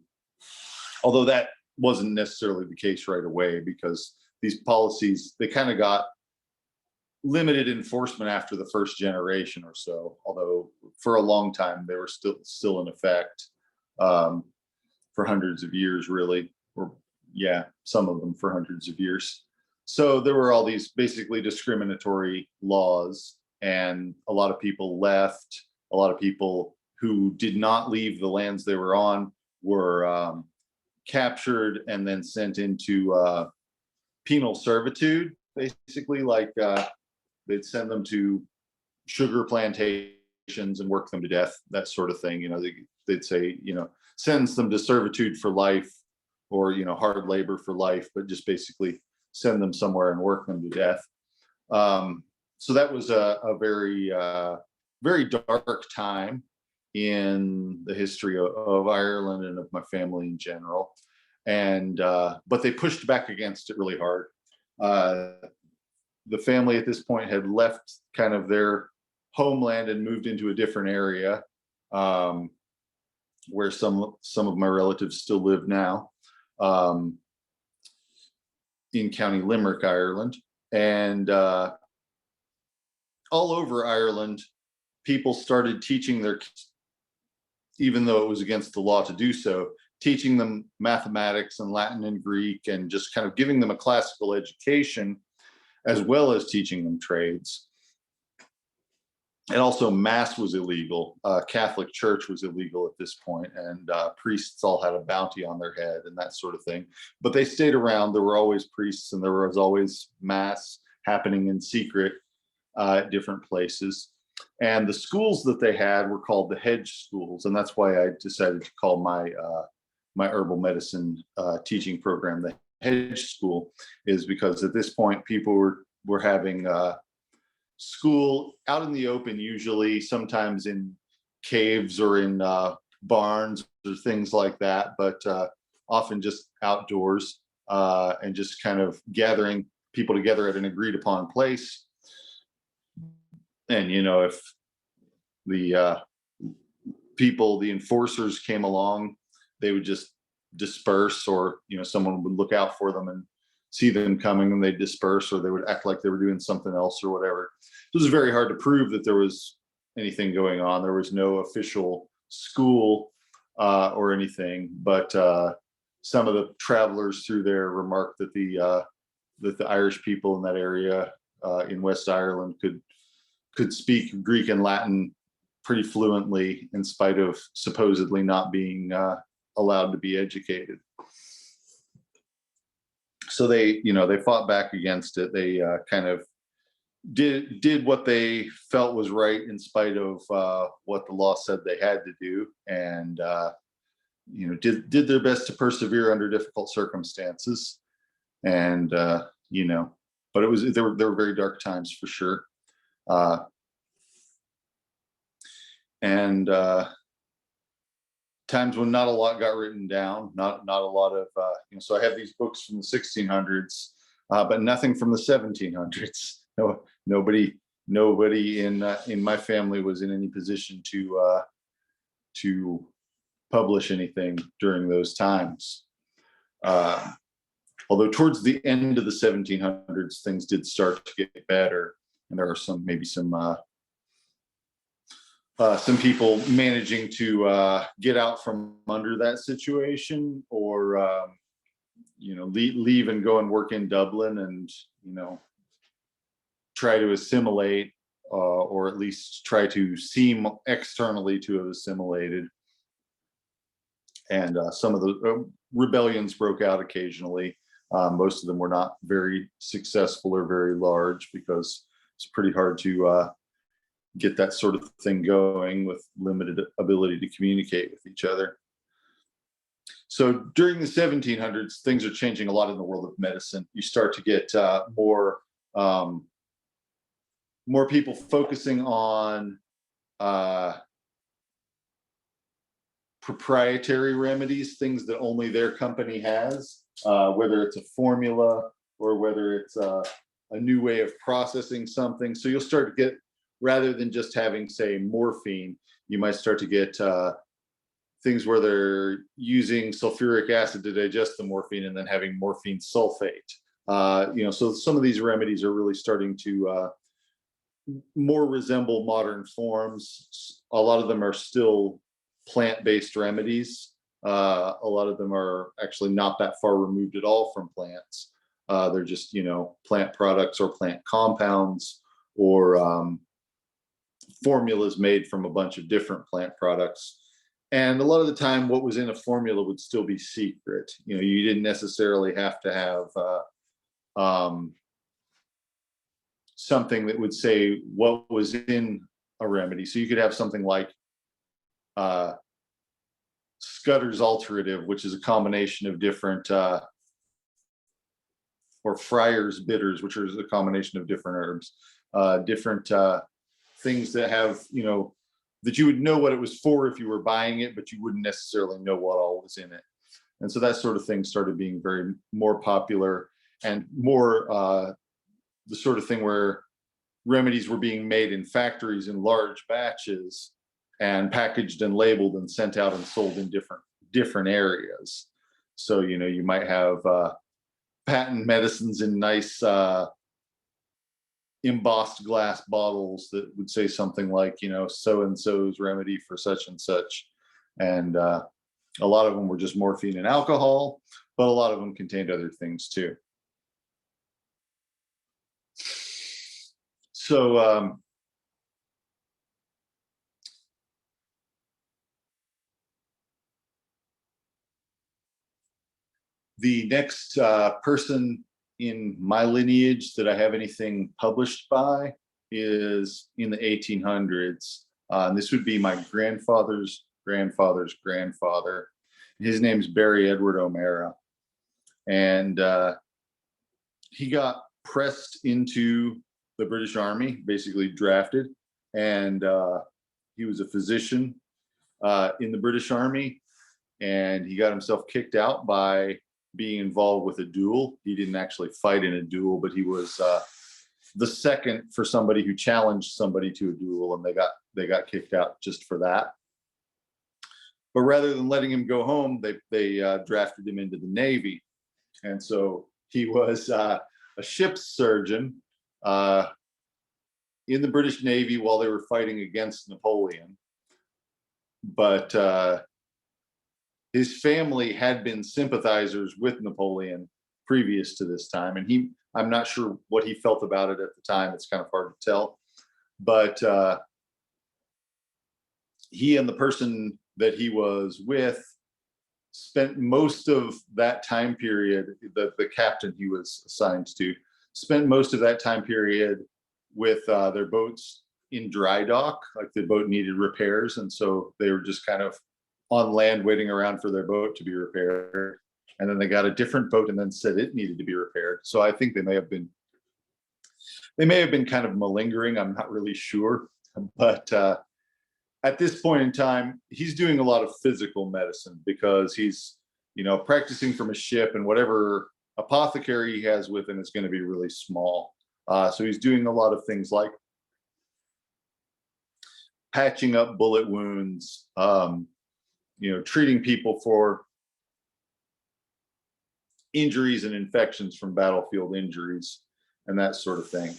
A: although that wasn't necessarily the case right away, because these policies, they kind of got limited enforcement after the first generation or so, although for a long time they were still in effect, for hundreds of years, really, or yeah, some of them for hundreds of years. So there were all these basically discriminatory laws, and a lot of people left. A lot of people who did not leave the lands they were on were captured and then sent into penal servitude, basically, like they'd send them to sugar plantations and work them to death, that sort of thing. They'd say, sentence them to servitude for life, or hard labor for life, but just basically send them somewhere and work them to death. So that was a very very dark time in the history of Ireland and of my family in general. And but they pushed back against it really hard. The family at this point had left kind of their homeland and moved into a different area, where some of my relatives still live now, in County Limerick, Ireland. And all over Ireland, people started teaching their kids, even though it was against the law to do so, teaching them mathematics and Latin and Greek, and just kind of giving them a classical education, as well as teaching them trades. And also, mass was illegal. Catholic Church was illegal at this point, and priests all had a bounty on their head and that sort of thing. But they stayed around. There were always priests, and there was always mass happening in secret at different places. And the schools that they had were called the hedge schools, and that's why I decided to call my my herbal medicine teaching program the hedge school, is because at this point people were having school out in the open, usually, sometimes in caves or in barns or things like that, but often just outdoors, and just kind of gathering people together at an agreed upon place. And if the the enforcers came along, they would just disperse, or someone would look out for them and see them coming, and they'd disperse, or they would act like they were doing something else or whatever. It was very hard to prove that there was anything going on. There was no official school or anything, but some of the travelers through there remarked that the Irish people in that area in West Ireland could speak Greek and Latin pretty fluently, in spite of supposedly not being allowed to be educated. So they fought back against it. They kind of did what they felt was right, in spite of what the law said they had to do, and did their best to persevere under difficult circumstances. And but there were very dark times, for sure. And times when not a lot got written down, not a lot of so I have these books from the 1600s, but nothing from the 1700s. No, nobody in my family was in any position to publish anything during those times. Although towards the end of the 1700s, things did start to get better, and there are some people managing to get out from under that situation, or leave and go and work in Dublin, and try to assimilate, or at least try to seem externally to have assimilated. And some of the rebellions broke out occasionally. Most of them were not very successful or very large, because it's pretty hard to get that sort of thing going with limited ability to communicate with each other. So during the 1700s, things are changing a lot in the world of medicine. You start to get more people focusing on proprietary remedies, things that only their company has, whether it's a formula, or whether it's a a new way of processing something. So you'll start to get, rather than just having, say, morphine, you might start to get things where they're using sulfuric acid to digest the morphine and then having morphine sulfate. So some of these remedies are really starting to more resemble modern forms. A lot of them are still plant-based remedies. A lot of them are actually not that far removed at all from plants. They're just, plant products or plant compounds, or formulas made from a bunch of different plant products. And a lot of the time, what was in a formula would still be secret. You didn't necessarily have to have something that would say what was in a remedy. So you could have something like Scudder's alterative, which is a combination of different, or Friar's bitters, which is a combination of different herbs, different things that have, that you would know what it was for if you were buying it, but you wouldn't necessarily know what all was in it. And so that sort of thing started being very more popular, and more the sort of thing where remedies were being made in factories in large batches and packaged and labeled and sent out and sold in different areas. So, you might have patent medicines in nice embossed glass bottles that would say something like, so and so's remedy for such and such. And a lot of them were just morphine and alcohol, but a lot of them contained other things too. So the next person in my lineage that I have anything published by is in the 1800s. And this would be my grandfather's grandfather's grandfather. His name's Barry Edward O'Mara. And he got pressed into the British Army, basically drafted. And he was a physician in the British Army. And he got himself kicked out by being involved with a duel. He didn't actually fight in a duel, but he was the second for somebody who challenged somebody to a duel, and they got kicked out just for that. But rather than letting him go home, they drafted him into the Navy, and so he was a ship's surgeon in the British Navy while they were fighting against Napoleon. But his family had been sympathizers with Napoleon previous to this time. And I'm not sure what he felt about it at the time. It's kind of hard to tell. But he and the person that he was with spent most of that time period, the captain he was assigned to, spent most of that time period with their boats in dry dock. Like, the boat needed repairs. And so they were just kind of on land waiting around for their boat to be repaired. And then they got a different boat and then said it needed to be repaired. So I think they may have been kind of malingering. I'm not really sure. But at this point in time, he's doing a lot of physical medicine because he's, practicing from a ship, and whatever apothecary he has with him is going to be really small. So he's doing a lot of things like patching up bullet wounds, treating people for injuries and infections from battlefield injuries and that sort of thing.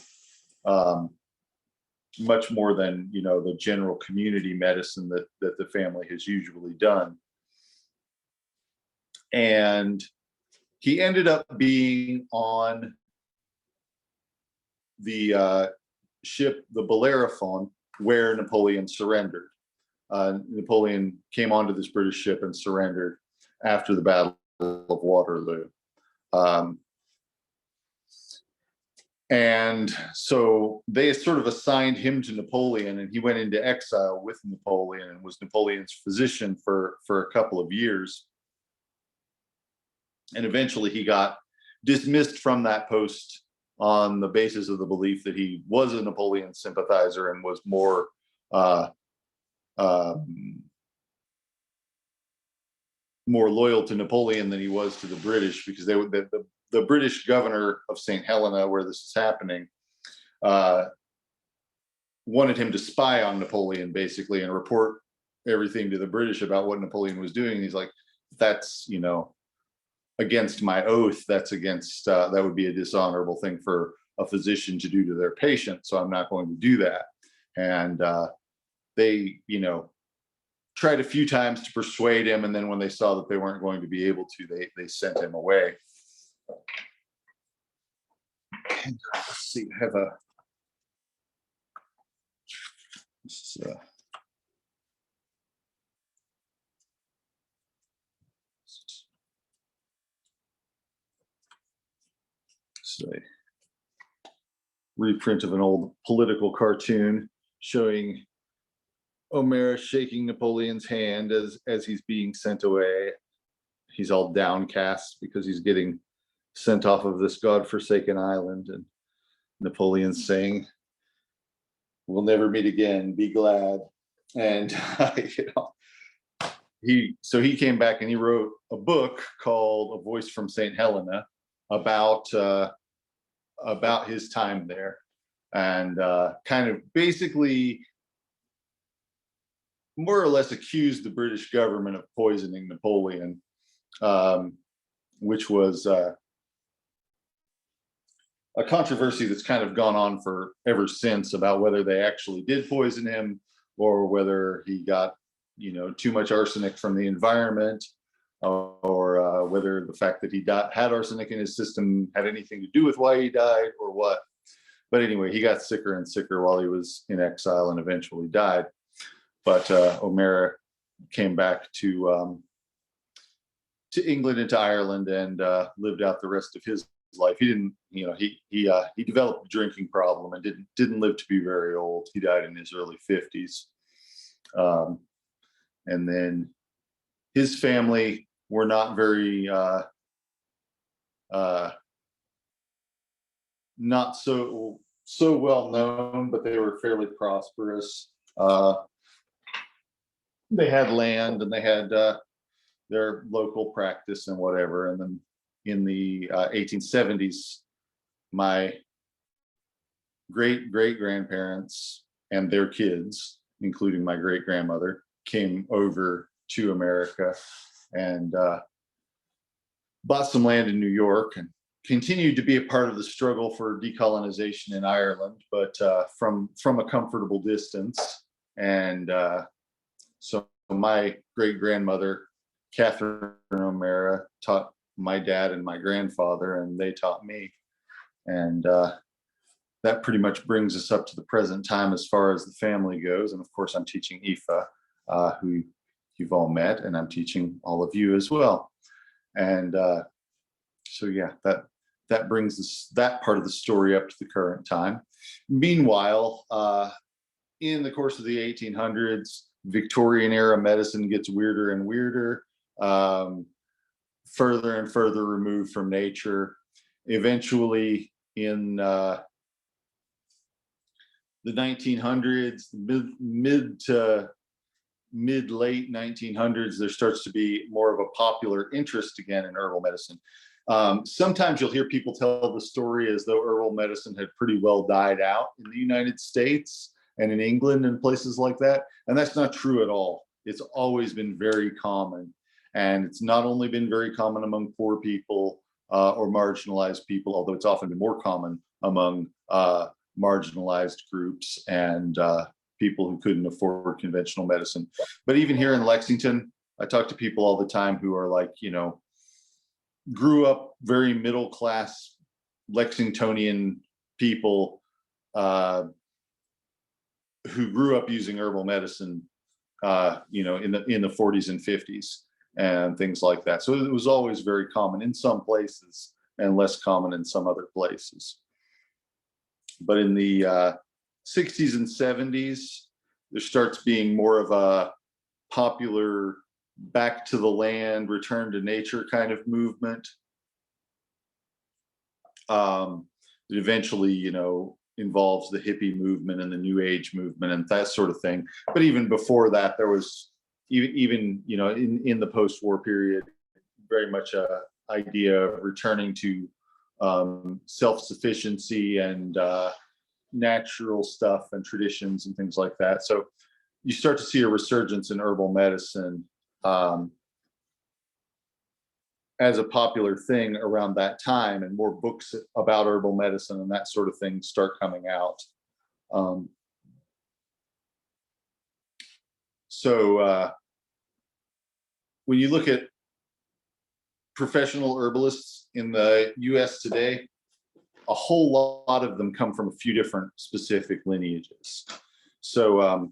A: Much more than, the general community medicine that the family has usually done. And he ended up being on the ship, the Bellerophon, where Napoleon surrendered. Napoleon came onto this British ship and surrendered after the Battle of Waterloo. And so they sort of assigned him to Napoleon, and he went into exile with Napoleon and was Napoleon's physician for a couple of years. And eventually he got dismissed from that post on the basis of the belief that he was a Napoleon sympathizer and was more more loyal to Napoleon than he was to the British, because the the British governor of St. Helena, where this is happening, uh, wanted him to spy on Napoleon basically and report everything to the British about what Napoleon was doing. He's like, that's, against my oath. That's against, that would be a dishonorable thing for a physician to do to their patient. So I'm not going to do that. And they, tried a few times to persuade him. And then when they saw that they weren't going to be able to, they sent him away. And let's see, I have this is a reprint of an old political cartoon showing O'Mara shaking Napoleon's hand as he's being sent away. He's all downcast because he's getting sent off of this godforsaken island, and Napoleon's saying, "We'll never meet again. Be glad." And he came back and he wrote a book called "A Voice from St. Helena" about his time there, and kind of basically more or less accused the British government of poisoning Napoleon, which was a controversy that's kind of gone on for ever since about whether they actually did poison him or whether he got, too much arsenic from the environment, or whether the fact that he had arsenic in his system had anything to do with why he died or what. But anyway, he got sicker and sicker while he was in exile and eventually died. But O'Mara came back to England and to Ireland and lived out the rest of his life. He didn't, he developed a drinking problem and didn't live to be very old. He died in his early 50s. And then his family were not very not so well known, but they were fairly prosperous. They had land and they had their local practice and whatever. And then in the 1870s, my great grandparents and their kids, including my great grandmother, came over to America and bought some land in New York and continued to be a part of the struggle for decolonization in Ireland, but from a comfortable distance. And so my great grandmother, Catherine O'Mara, taught my dad and my grandfather, and they taught me. And that pretty much brings us up to the present time as far as the family goes. And of course, I'm teaching Aoife, who you've all met, and I'm teaching all of you as well. And so yeah, that brings that part of the story up to the current time. Meanwhile, in the course of the 1800s, Victorian era medicine gets weirder and weirder, further and further removed from nature. Eventually, in the 1900s, mid to mid-late 1900s, there starts to be more of a popular interest again in herbal medicine. Sometimes you'll hear people tell the story as though herbal medicine had pretty well died out in the United States and in England and places like that. And that's not true at all. It's always been very common. And it's not only been very common among poor people or marginalized people, although it's often been more common among marginalized groups and people who couldn't afford conventional medicine. But even here in Lexington, I talk to people all the time who are like, grew up very middle class Lexingtonian people who grew up using herbal medicine, in the 40s and 50s and things like that. So it was always very common in some places and less common in some other places. But in the 60s and 70s, there starts being more of a popular back to the land, return to nature kind of movement. That eventually, involves the hippie movement and the new age movement and that sort of thing. But even before that, there was even in the post-war period, very much a idea of returning to self-sufficiency and natural stuff and traditions and things like that. So you start to see a resurgence in herbal medicine as a popular thing around that time, and more books about herbal medicine and that sort of thing start coming out. So when you look at professional herbalists in the US today, a whole lot of them come from a few different specific lineages. So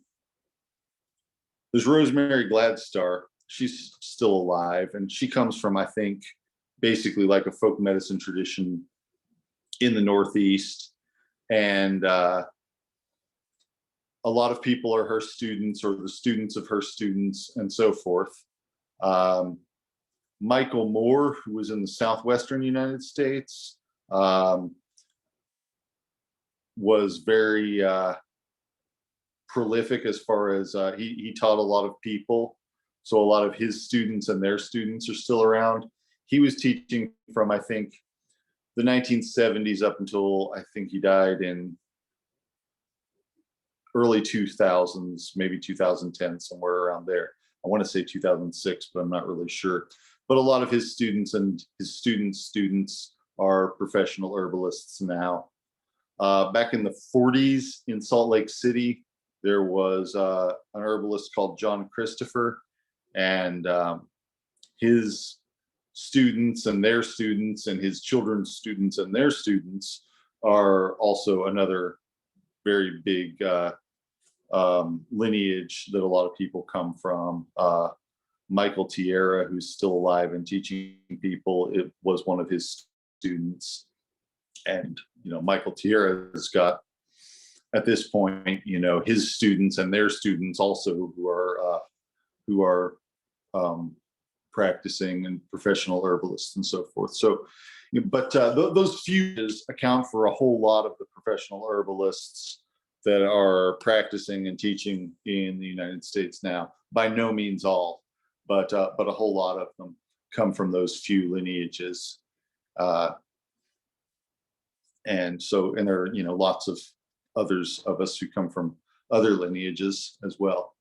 A: there's Rosemary Gladstar. She's still alive, and she comes from, I think, basically like a folk medicine tradition in the Northeast. And a lot of people are her students or the students of her students and so forth. Michael Moore, who was in the Southwestern United States, was very prolific as far as he taught a lot of people. So a lot of his students and their students are still around. He was teaching from, I think, the 1970s up until I think he died in early 2000s, maybe 2010, somewhere around there. I want to say 2006, but I'm not really sure. But a lot of his students and his students are professional herbalists now. Back in the 40s in Salt Lake City, there was an herbalist called John Christopher, and his students and their students and his children's students and their students are also another very big lineage that a lot of people come from. Michael Tierra, who's still alive and teaching people, it was one of his students. And Michael Tierra has got, at this point, his students and their students also who are practicing and professional herbalists and so forth. So, but those few account for a whole lot of the professional herbalists that are practicing and teaching in the United States now. By no means all, but a whole lot of them come from those few lineages. And there are lots of others of us who come from other lineages as well.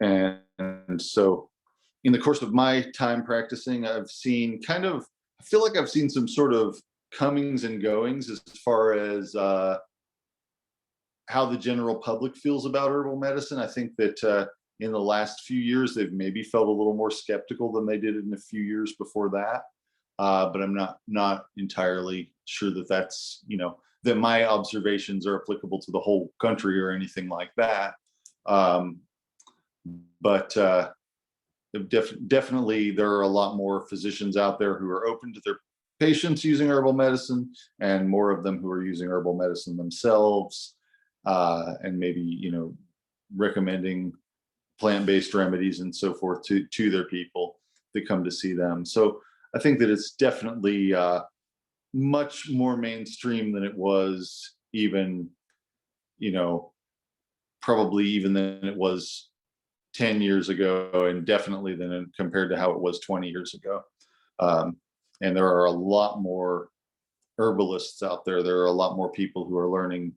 A: And so in the course of my time practicing, I feel like I've seen some sort of comings and goings as far as how the general public feels about herbal medicine. I think that in the last few years, they've maybe felt a little more skeptical than they did in a few years before that. But I'm not entirely sure that that's, that my observations are applicable to the whole country or anything like that. But definitely there are a lot more physicians out there who are open to their patients using herbal medicine, and more of them who are using herbal medicine themselves, and maybe, recommending plant-based remedies and so forth to their people that come to see them. So I think that it's definitely much more mainstream than it was even, probably even than it was 10 years ago, and definitely than compared to how it was 20 years ago. And there are a lot more herbalists out there. There are a lot more people who are learning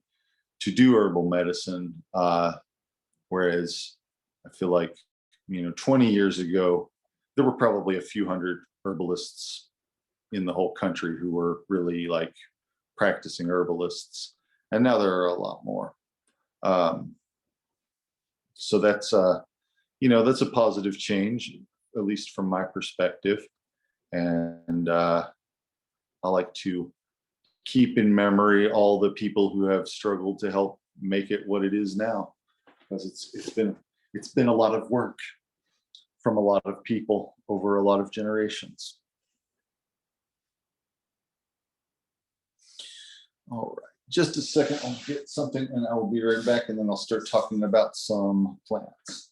A: to do herbal medicine. Whereas I feel like, 20 years ago, there were probably a few hundred herbalists in the whole country who were really like practicing herbalists. And now there are a lot more. So that's that's a positive change, at least from my perspective. And I like to keep in memory all the people who have struggled to help make it what it is now, because it's been a lot of work from a lot of people over a lot of generations. All right, just a second, I'll get something and I will be right back, and then I'll start talking about some plants.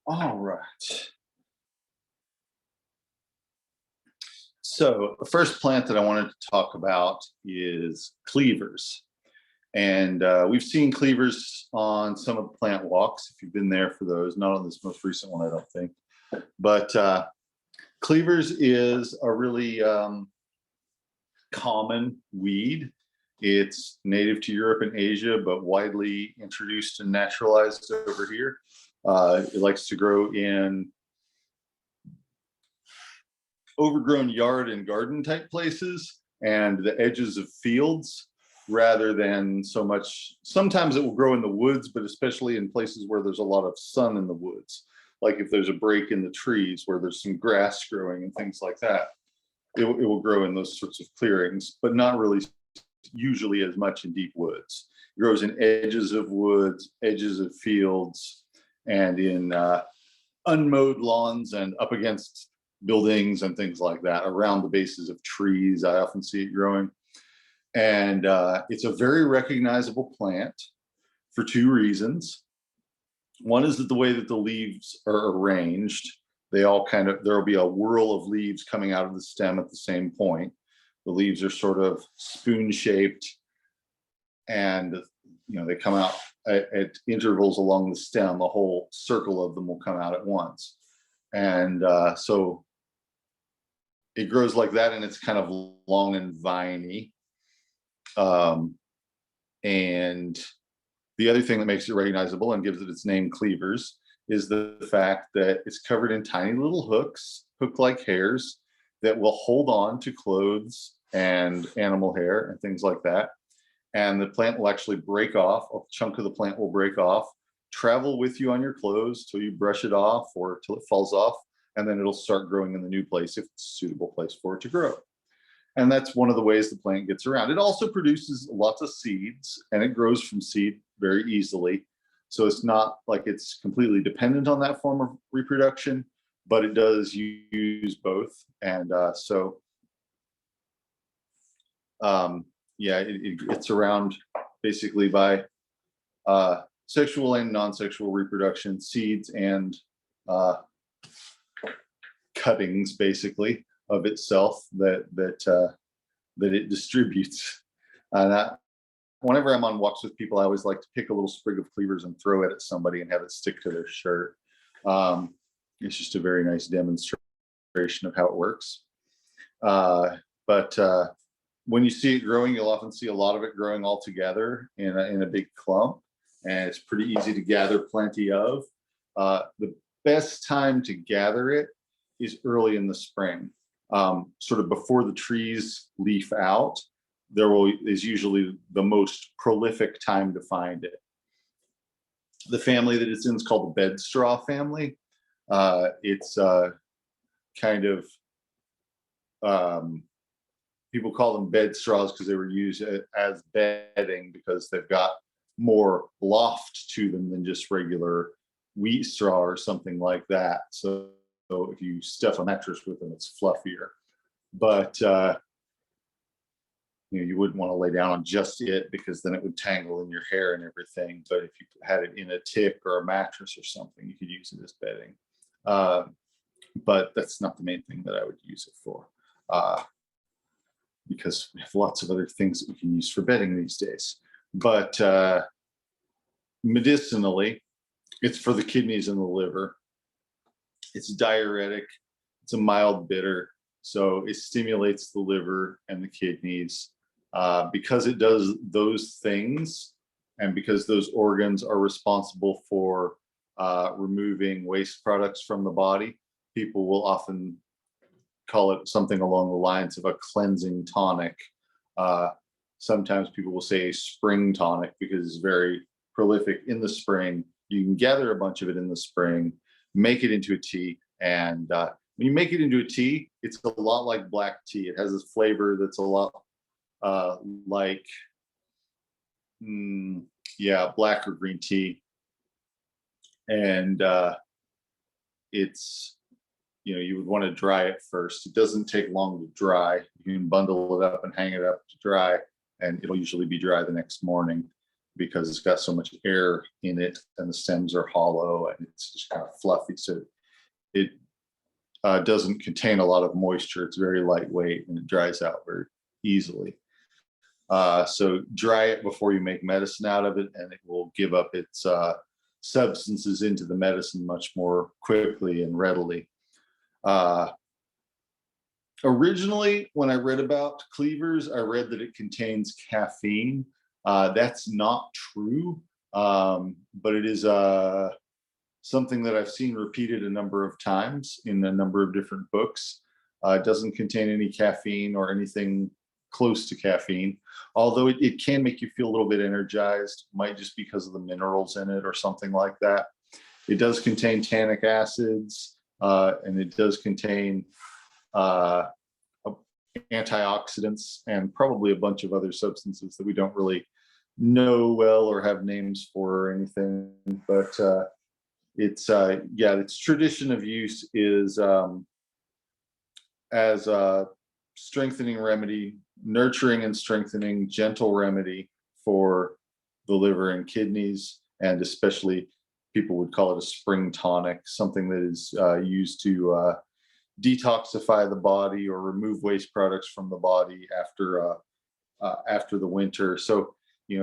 A: All right. So the first plant that I wanted to talk about is cleavers. And we've seen cleavers on some of the plant walks, if you've been there for those, not on this most recent one, I don't think. But cleavers is a really common weed. It's native to Europe and Asia, but widely introduced and naturalized over here. It likes to grow in overgrown yard and garden type places and the edges of fields rather than so much. Sometimes it will grow in the woods, but especially in places where there's a lot of sun in the woods. Like if there's a break in the trees where there's some grass growing and things like that, it will grow in those sorts of clearings, but not really usually as much in deep woods. It grows in edges of woods, edges of fields, and in unmowed lawns and up against buildings and things like that, around the bases of trees. I often see it growing. And it's a very recognizable plant for two reasons. One is that the way that the leaves are arranged, they all kind of, there'll be a whirl of leaves coming out of the stem at the same point. The leaves are sort of spoon shaped, and they come out at intervals along the stem. A whole circle of them will come out at once. And so it grows like that, and it's kind of long and viney. And the other thing that makes it recognizable and gives it its name, cleavers, is the fact that it's covered in tiny little hooks, hook-like hairs that will hold on to clothes and animal hair and things like that. And the plant will actually break off, a chunk of the plant will break off, travel with you on your clothes till you brush it off or till it falls off, and then it'll start growing in the new place if it's a suitable place for it to grow. And that's one of the ways the plant gets around. It also produces lots of seeds, and it grows from seed very easily. So it's not like it's completely dependent on that form of reproduction, but it does use both. And it's around basically by sexual and non-sexual reproduction, seeds and cuttings, basically, of itself that it distributes. And whenever I'm on walks with people, I always like to pick a little sprig of cleavers and throw it at somebody and have it stick to their shirt. It's just a very nice demonstration of how it works. But when you see it growing, you'll often see a lot of it growing all together in a big clump, and it's pretty easy to gather plenty of. The best time to gather it is early in the spring, sort of before the trees leaf out. Is usually the most prolific time to find it. The family that it's in is called the bedstraw family. It's kind of people call them bed straws because they were used as bedding because they've got more loft to them than just regular wheat straw or something like that. So if you stuff a mattress with them, it's fluffier. But you wouldn't want to lay down on just it because then it would tangle in your hair and everything. But if you had it in a tick or a mattress or something, you could use it as bedding. But that's not the main thing that I would use it for, because we have lots of other things that we can use for bedding these days. But medicinally, it's for the kidneys and the liver. It's diuretic. It's a mild bitter. So it stimulates the liver and the kidneys. Because it does those things, and because those organs are responsible for removing waste products from the body, people will often call it something along the lines of a cleansing tonic. Sometimes people will say a spring tonic because it's very prolific in the spring. You can gather a bunch of it in the spring, make it into a tea, and when you make it into a tea, it's a lot like black tea. It has this flavor that's a lot like black or green tea, and it's you would want to dry it first. It doesn't take long to dry. You can bundle it up and hang it up to dry, and it'll usually be dry the next morning. because it's got so much air in it, and the stems are hollow and it's just kind of fluffy. So it doesn't contain a lot of moisture. It's very lightweight and it dries out very easily. So dry it before you make medicine out of it, and it will give up its substances into the medicine much more quickly and readily. Originally, when I read about cleavers, I read that it contains caffeine. That's not true, but it is something that I've seen repeated a number of times in a number of different books. It doesn't contain any caffeine or anything close to caffeine, although it can make you feel a little bit energized, might just because of the minerals in it or something like that. It does contain tannic acids, and it does contain antioxidants and probably a bunch of other substances that we don't really know well or have names for or anything. But its tradition of use is as a strengthening remedy, nurturing and strengthening, gentle remedy for the liver and kidneys, and especially people would call it a spring tonic, something that is used to detoxify the body or remove waste products from the body after the winter. So,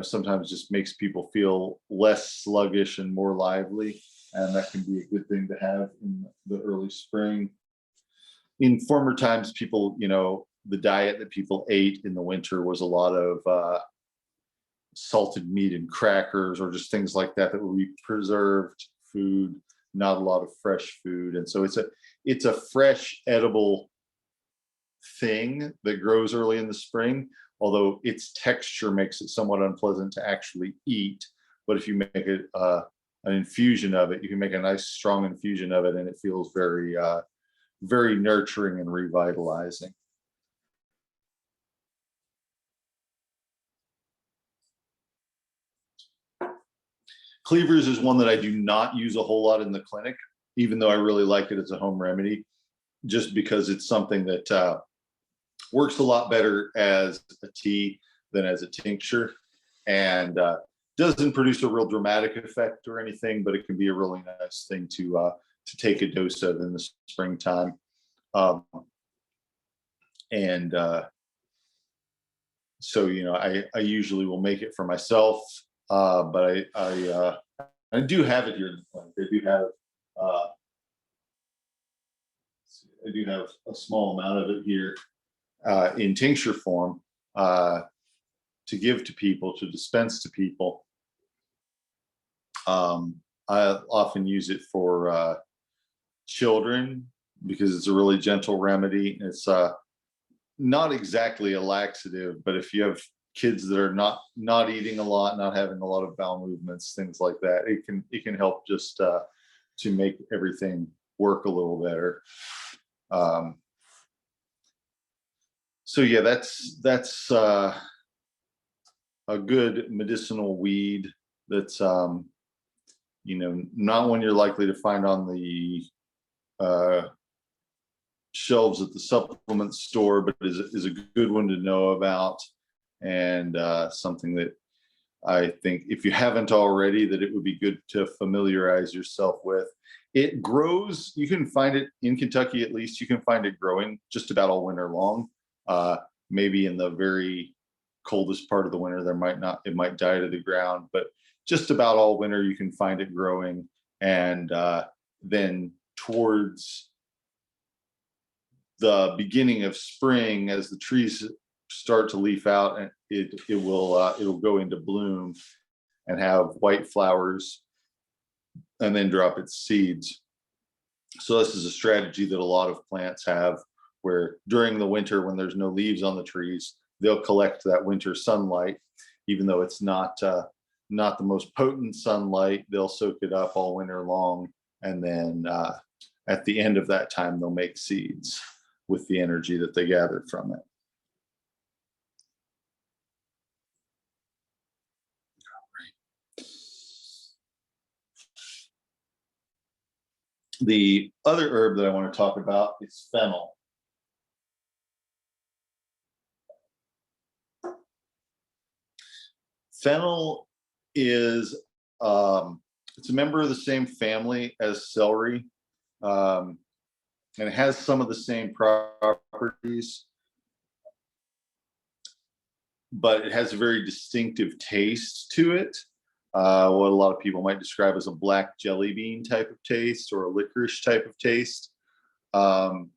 A: sometimes just makes people feel less sluggish and more lively, and that can be a good thing to have in the early spring. In former times, people, the diet that people ate in the winter was a lot of salted meat and crackers, or just things like that would be preserved food, not a lot of fresh food. And so it's a fresh, edible thing that grows early in the spring, although its texture makes it somewhat unpleasant to actually eat. But if you make it an infusion of it, you can make a nice strong infusion of it, and it feels very very nurturing and revitalizing. Cleavers is one that I do not use a whole lot in the clinic, even though I really like it as a home remedy, just because it's something that works a lot better as a tea than as a tincture, and doesn't produce a real dramatic effect or anything, but it can be a really nice thing to take a dose of in the springtime. And so, I usually will make it for myself, but I do have it here in the clinic. I do have a small amount of it here in tincture form to give to people, to dispense to people. I often use it for children because it's a really gentle remedy. It's not exactly a laxative, but if you have kids that are not eating a lot, not having a lot of bowel movements, things like that, it can help just to make everything work a little better. So yeah, that's a good medicinal weed. That's not one you're likely to find on the shelves at the supplement store, but is a good one to know about, and something that I think, if you haven't already, that it would be good to familiarize yourself with. It grows, you can find it in Kentucky, at least you can find it growing just about all winter long. Maybe in the very coldest part of the winter, it might die to the ground, but just about all winter you can find it growing. And then towards the beginning of spring, as the trees start to leaf out, and it'll go into bloom and have white flowers and then drop its seeds. So this is a strategy that a lot of plants have, where during the winter, when there's no leaves on the trees, they'll collect that winter sunlight, even though it's not the most potent sunlight. They'll soak it up all winter long, and then at the end of that time, they'll make seeds with the energy that they gathered from it. The other herb that I want to talk about is fennel. Fennel is it's a member of the same family as celery, um, and it has some of the same properties, but it has a very distinctive taste to it. What a lot of people might describe as a black jelly bean type of taste or a licorice type of taste. Um,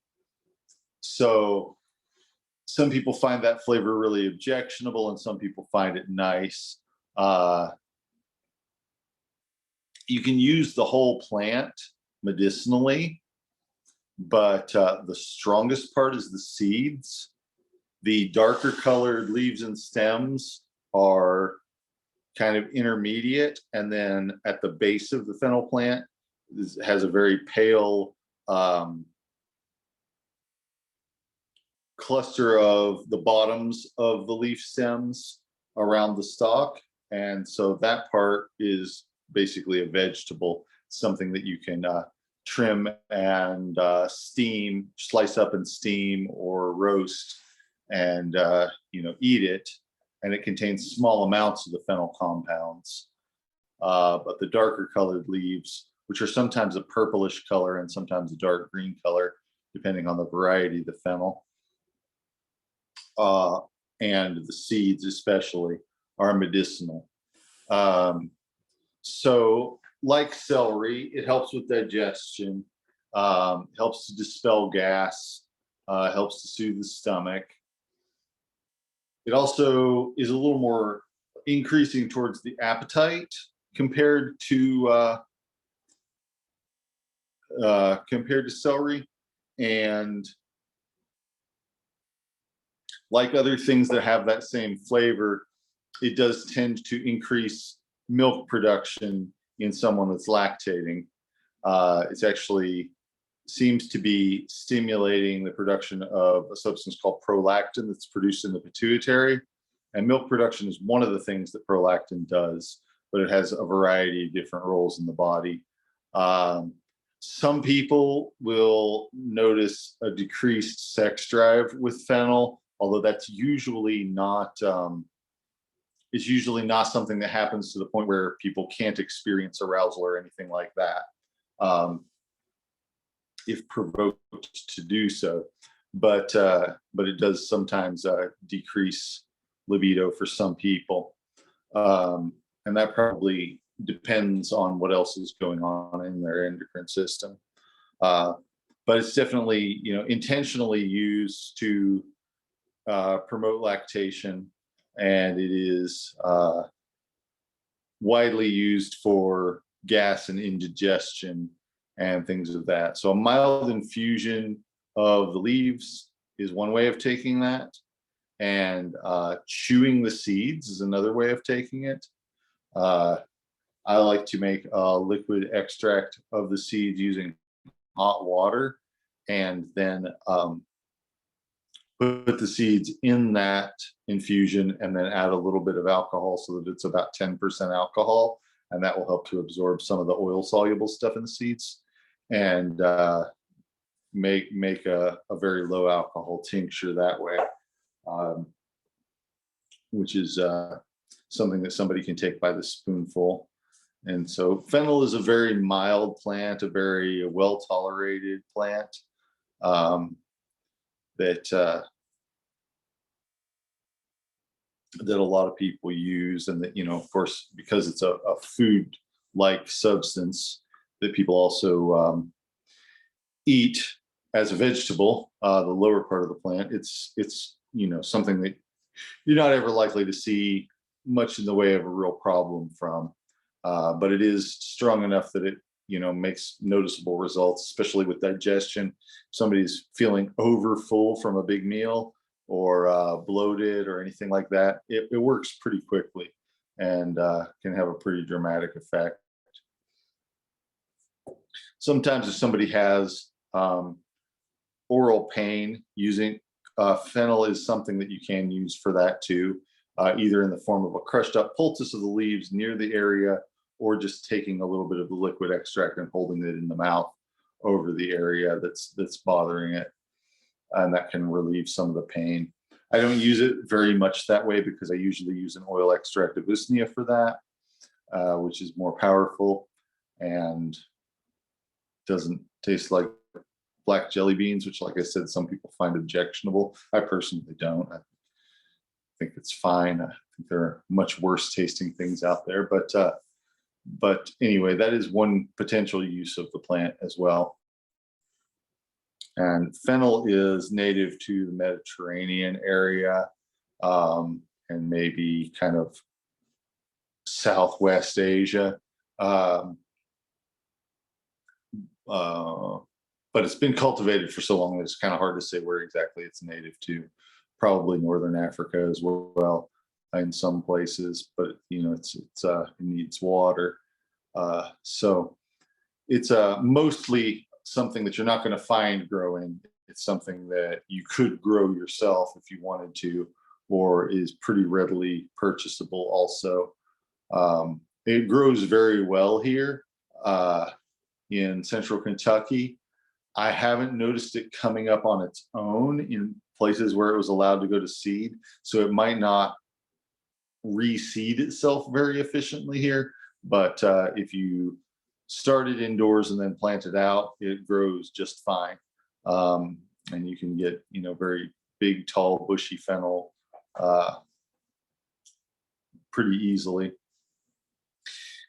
A: so some people find that flavor really objectionable, and some people find it nice. Uh, you can use the whole plant medicinally, but the strongest part is the seeds. The darker colored leaves and stems are kind of intermediate, and then at the base of the fennel plant has a very pale cluster of the bottoms of the leaf stems around the stalk. And so that part is basically a vegetable, something that you can trim and steam, slice up and steam or roast, and eat it. And it contains small amounts of the fennel compounds. But the darker colored leaves, which are sometimes a purplish color and sometimes a dark green color, depending on the variety of the fennel, and the seeds especially, are medicinal. So like celery, it helps with digestion, helps to dispel gas, helps to soothe the stomach. It also is a little more increasing towards the appetite compared to celery. And like other things that have that same flavor, it does tend to increase milk production in someone that's lactating. It's actually seems to be stimulating the production of a substance called prolactin that's produced in the pituitary. And milk production is one of the things that prolactin does, but it has a variety of different roles in the body. Some people will notice a decreased sex drive with fennel, although that's usually not something that happens to the point where people can't experience arousal or anything like that, if provoked to do so. But it does sometimes decrease libido for some people, and that probably depends on what else is going on in their endocrine system. But it's definitely intentionally used to promote lactation, and it is widely used for gas and indigestion and things of that. So a mild infusion of the leaves is one way of taking that, and chewing the seeds is another way of taking it. I like to make a liquid extract of the seeds using hot water, and then put the seeds in that infusion, and then add a little bit of alcohol so that it's about 10% alcohol, and that will help to absorb some of the oil soluble stuff in the seeds, and make a very low alcohol tincture that way, which is something that somebody can take by the spoonful. And so fennel is a very mild plant, a very well tolerated plant, that a lot of people use, and that of course, because it's a food like substance, that people also eat as a vegetable, the lower part of the plant. It's something that you're not ever likely to see much in the way of a real problem from, but it is strong enough that it makes noticeable results, especially with digestion. If somebody's feeling over full from a big meal, or bloated or anything like that, it works pretty quickly, and can have a pretty dramatic effect. Sometimes if somebody has oral pain, using fennel is something that you can use for that too, either in the form of a crushed up poultice of the leaves near the area, or just taking a little bit of the liquid extract and holding it in the mouth over the area that's bothering it, and that can relieve some of the pain. I don't use it very much that way, because I usually use an oil extract of usnea for that. which is more powerful and doesn't taste like black jelly beans, which, like I said, some people find objectionable. I personally don't. I think it's fine. I think there are much worse tasting things out there, but anyway, that is one potential use of the plant as well. And fennel is native to the Mediterranean area, and maybe kind of Southwest Asia. But it's been cultivated for so long that it's kind of hard to say where exactly it's native to. Probably Northern Africa as well, in some places, but it needs water. So it's mostly something that you're not going to find growing. It's something that you could grow yourself if you wanted to, or is pretty readily purchasable also. It grows very well here in central Kentucky. I haven't noticed it coming up on its own in places where it was allowed to go to seed. So it might not reseed itself very efficiently here, but if you start it indoors and then plant it out, it grows just fine. And you can get, very big, tall, bushy fennel pretty easily.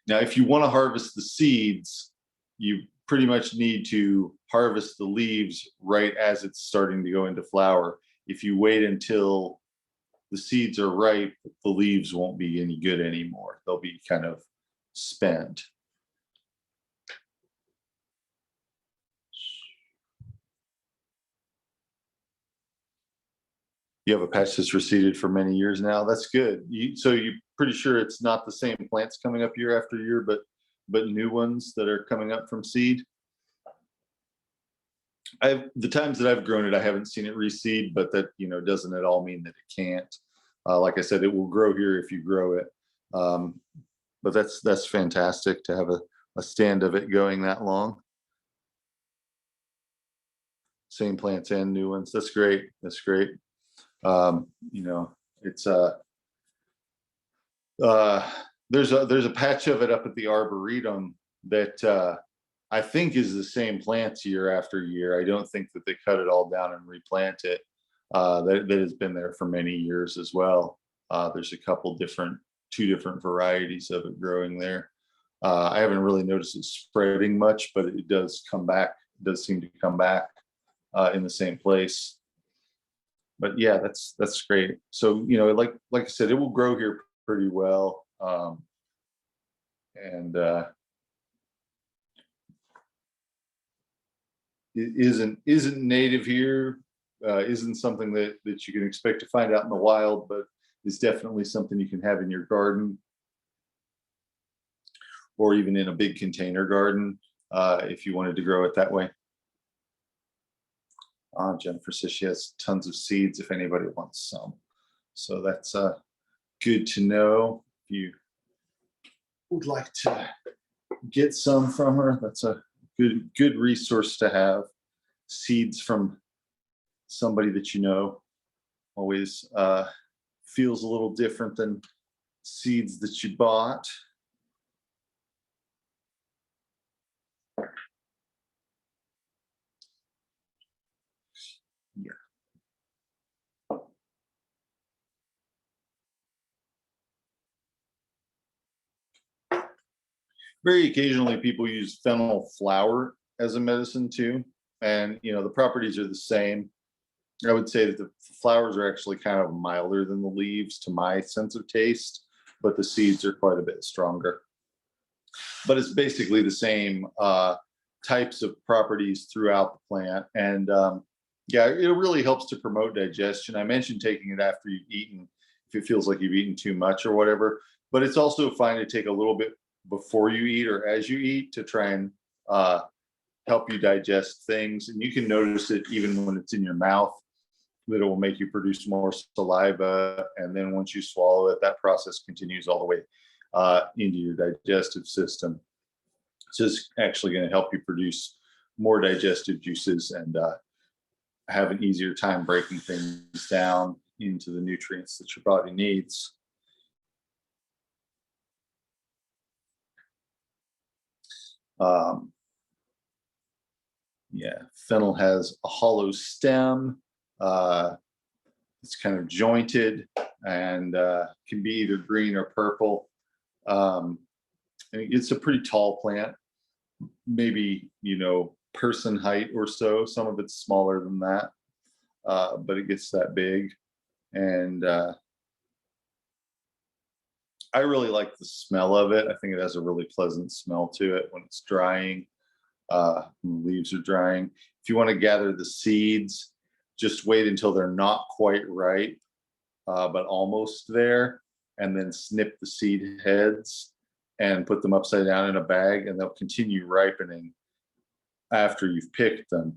A: Now, if you want to harvest the seeds, you pretty much need to harvest the leaves right as it's starting to go into flower. If you wait until the seeds are ripe, the leaves won't be any good anymore. They'll be kind of spent. You have a patch that's reseeded for many years now. That's good. So you're pretty sure it's not the same plants coming up year after year, but new ones that are coming up from seed. The times that I've grown it, I haven't seen it reseed, but that doesn't at all mean that it can't. Like I said, it will grow here if you grow it. But that's fantastic to have a stand of it going that long. Same plants and new ones. That's great. That's great. It's there's a patch of it up at the Arboretum that I think is the same plants year after year. I don't think that they cut it all down and replant it. That has been there for many years as well. There's a two different varieties of it growing there. I haven't really noticed it spreading much, but it does come back. It does seem to come back in the same place. But yeah, that's great. So like I said, it will grow here pretty well, and it isn't native here. Isn't something that you can expect to find out in the wild, but is definitely something you can have in your garden, or even in a big container garden if you wanted to grow it that way. Jennifer says she has tons of seeds if anybody wants some. So that's good to know. If you would like to get some from her, that's a good resource to have. Seeds from somebody that always feels a little different than seeds that you bought. Yeah. Very occasionally people use fennel flower as a medicine too. And the properties are the same. I would say that the flowers are actually kind of milder than the leaves to my sense of taste, but the seeds are quite a bit stronger. But it's basically the same types of properties throughout the plant. And yeah, it really helps to promote digestion. I mentioned taking it after you've eaten, if it feels like you've eaten too much or whatever, but it's also fine to take a little bit before you eat or as you eat to try and help you digest things. And you can notice it even when it's in your mouth, that it will make you produce more saliva. And then once you swallow it, that process continues all the way into your digestive system. So it's actually going to help you produce more digestive juices and have an easier time breaking things down into the nutrients that your body needs. Um, yeah, fennel has a hollow stem. It's kind of jointed and can be either green or purple. Um, and it's a pretty tall plant, maybe, person height or so. Some of it's smaller than that, but it gets that big. And I really like the smell of it. I think it has a really pleasant smell to it when it's drying. When the leaves are drying. If you want to gather the seeds, just wait until they're not quite ripe, but almost there, and then snip the seed heads and put them upside down in a bag, and they'll continue ripening after you've picked them,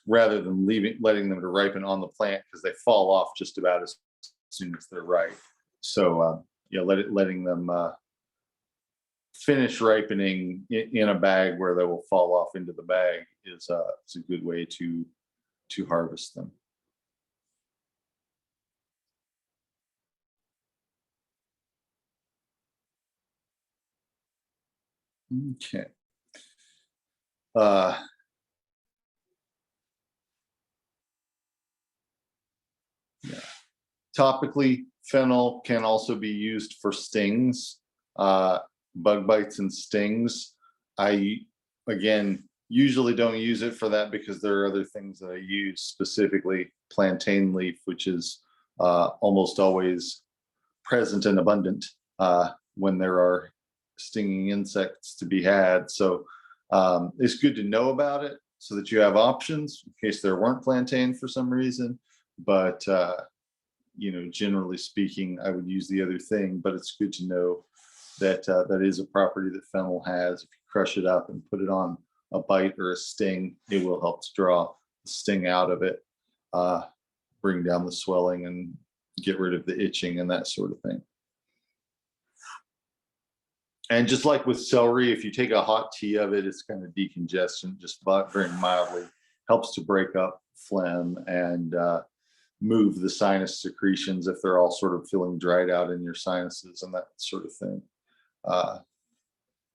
A: rather than letting them to ripen on the plant, because they fall off just about as soon as they're ripe. So letting them finish ripening in a bag where they will fall off into the bag is a good way to harvest them. Okay. Uh, yeah. Topically, fennel can also be used for stings, bug bites and stings. I, again, usually don't use it for that because there are other things that I use, specifically plantain leaf, which is almost always present and abundant when there are stinging insects to be had. So it's good to know about it so that you have options in case there weren't plantain for some reason. But generally speaking, I would use the other thing. But it's good to know that that is a property that fennel has. If you crush it up and put it on a bite or a sting, it will help to draw the sting out of it, bring down the swelling, and get rid of the itching and that sort of thing. And just like with celery, if you take a hot tea of it, it's kind of decongestant, just very mildly, helps to break up phlegm and move the sinus secretions if they're all sort of feeling dried out in your sinuses and that sort of thing.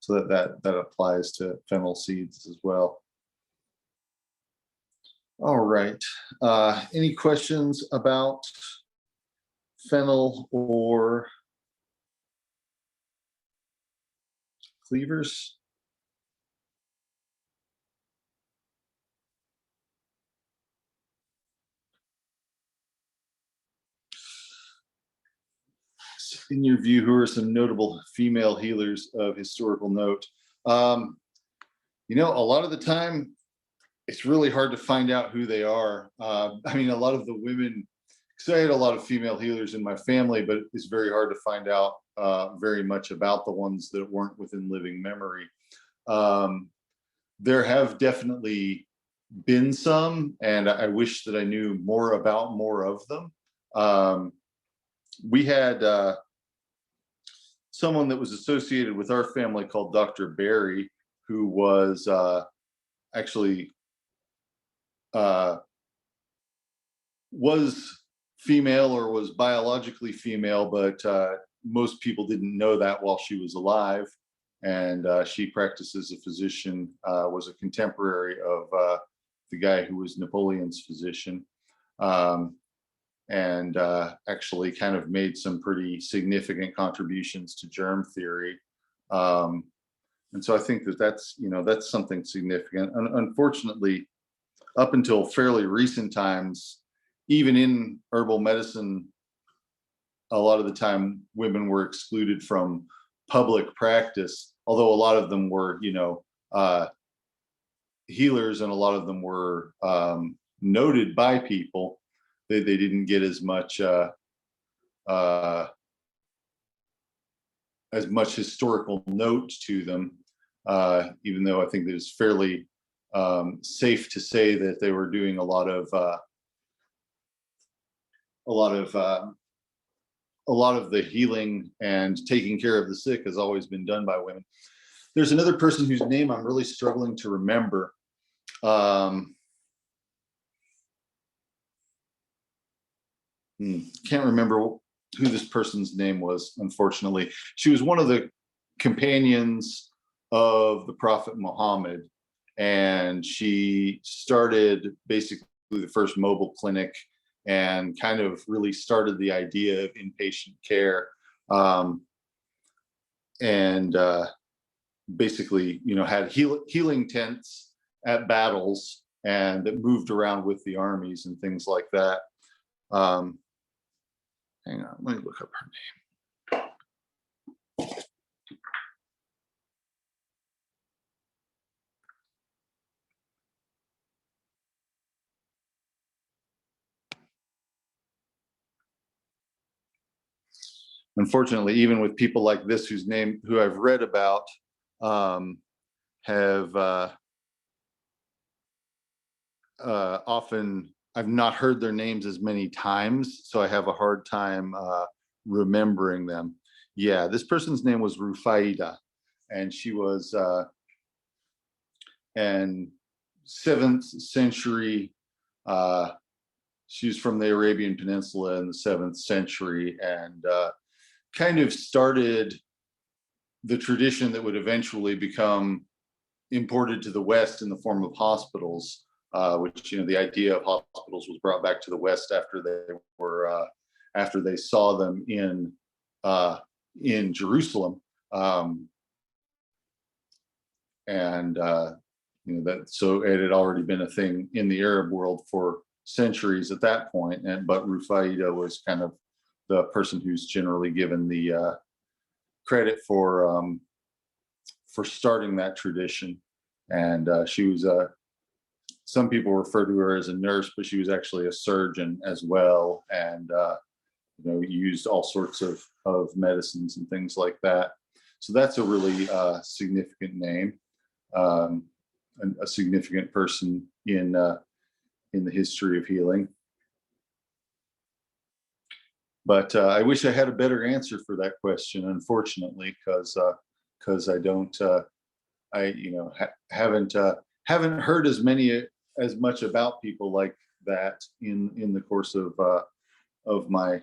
A: So that applies to fennel seeds as well. All right. Any questions about fennel or cleavers? In your view, who are some notable female healers of historical note? A lot of the time, it's really hard to find out who they are. I mean, a lot of the women, because I had a lot of female healers in my family, but it's very hard to find out very much about the ones that weren't within living memory. There have definitely been some, and I wish that I knew more about more of them. We had someone that was associated with our family called Dr. Barry, who was actually was female or was biologically female, but most people didn't know that while she was alive. And she practiced as a physician, was a contemporary of the guy who was Napoleon's physician. And actually kind of made some pretty significant contributions to germ theory. And so I think that's something significant. Unfortunately, up until fairly recent times, even in herbal medicine, a lot of the time women were excluded from public practice, although a lot of them were, healers, and a lot of them were noted by people. They didn't get as much historical note to them, even though I think that it's fairly safe to say that they were doing a lot of the healing and taking care of the sick has always been done by women. There's another person whose name I'm really struggling to remember. Can't remember who this person's name was, unfortunately. She was one of the companions of the Prophet Muhammad, and she started basically the first mobile clinic and kind of really started the idea of inpatient care. And basically, had healing tents at battles and that moved around with the armies and things like that. Hang on, let me look up her name. Unfortunately, even with people like this who I've read about, have often, I've not heard their names as many times, so I have a hard time remembering them. Yeah, this person's name was Rufaida, and she was an 7th century, she's from the Arabian Peninsula in the 7th century, and kind of started the tradition that would eventually become imported to the West in the form of hospitals, which, the idea of hospitals was brought back to the West after they saw them in Jerusalem, and so it had already been a thing in the Arab world for centuries at that point. But Rufaida was kind of the person who's generally given the credit for starting that tradition. And she was some people refer to her as a nurse, but she was actually a surgeon as well, and used all sorts of medicines and things like that. So that's a really significant name, and a significant person in the history of healing. But I wish I had a better answer for that question, unfortunately, because I don't, haven't heard as much about people like that in the course of my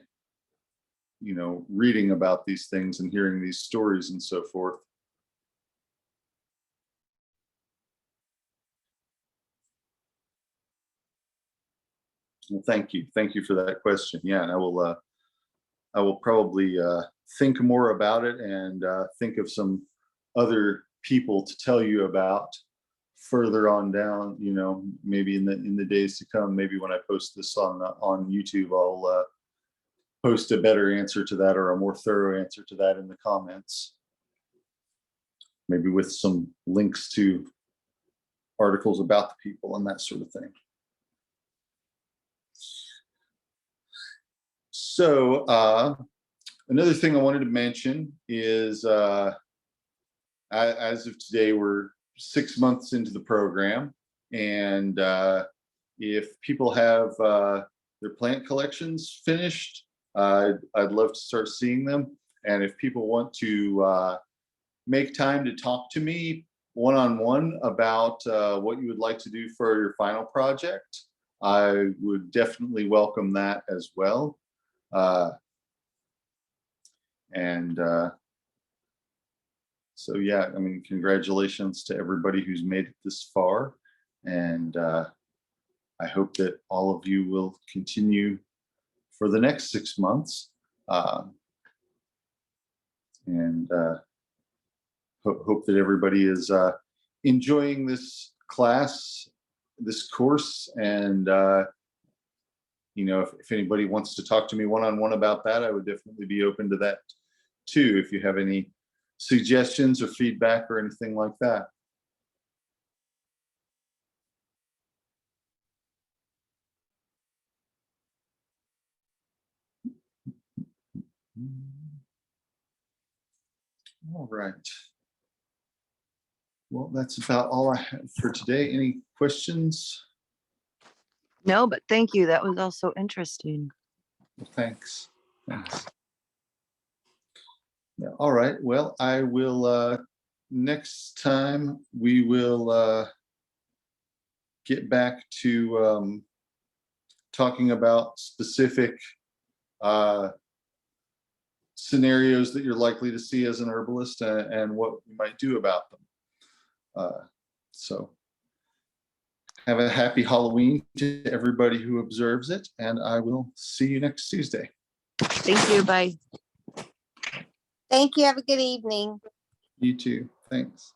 A: reading about these things and hearing these stories and so forth. Well, thank you for that question. Yeah, and I will probably think more about it and think of some other people to tell you about further on down. Maybe in the days to come. Maybe when I post this on YouTube, I'll post a better answer to that, or a more thorough answer to that in the comments. Maybe with some links to articles about the people and that sort of thing. So another thing I wanted to mention is, as of today, we're 6 months into the program, and if people have their plant collections finished, I'd love to start seeing them. And if people want to make time to talk to me one-on-one about what you would like to do for your final project, I would definitely welcome that as well. So yeah, I mean, congratulations to everybody who's made it this far, and I hope that all of you will continue for the next 6 months, and hope that everybody is enjoying this class, this course, and if anybody wants to talk to me one-on-one about that, I would definitely be open to that too, if you have any suggestions or feedback or anything like that. All right. Well, that's about all I have for today. Any questions?
B: No, but thank you. That was also interesting.
A: Well, thanks. Thanks. Yeah, all right. Well, I will, next time we will get back to talking about specific scenarios that you're likely to see as an herbalist, and what we might do about them. So have a happy Halloween to everybody who observes it, and I will see you next Tuesday.
B: Thank you. Bye.
C: Thank you. Have a good evening.
A: You too. Thanks.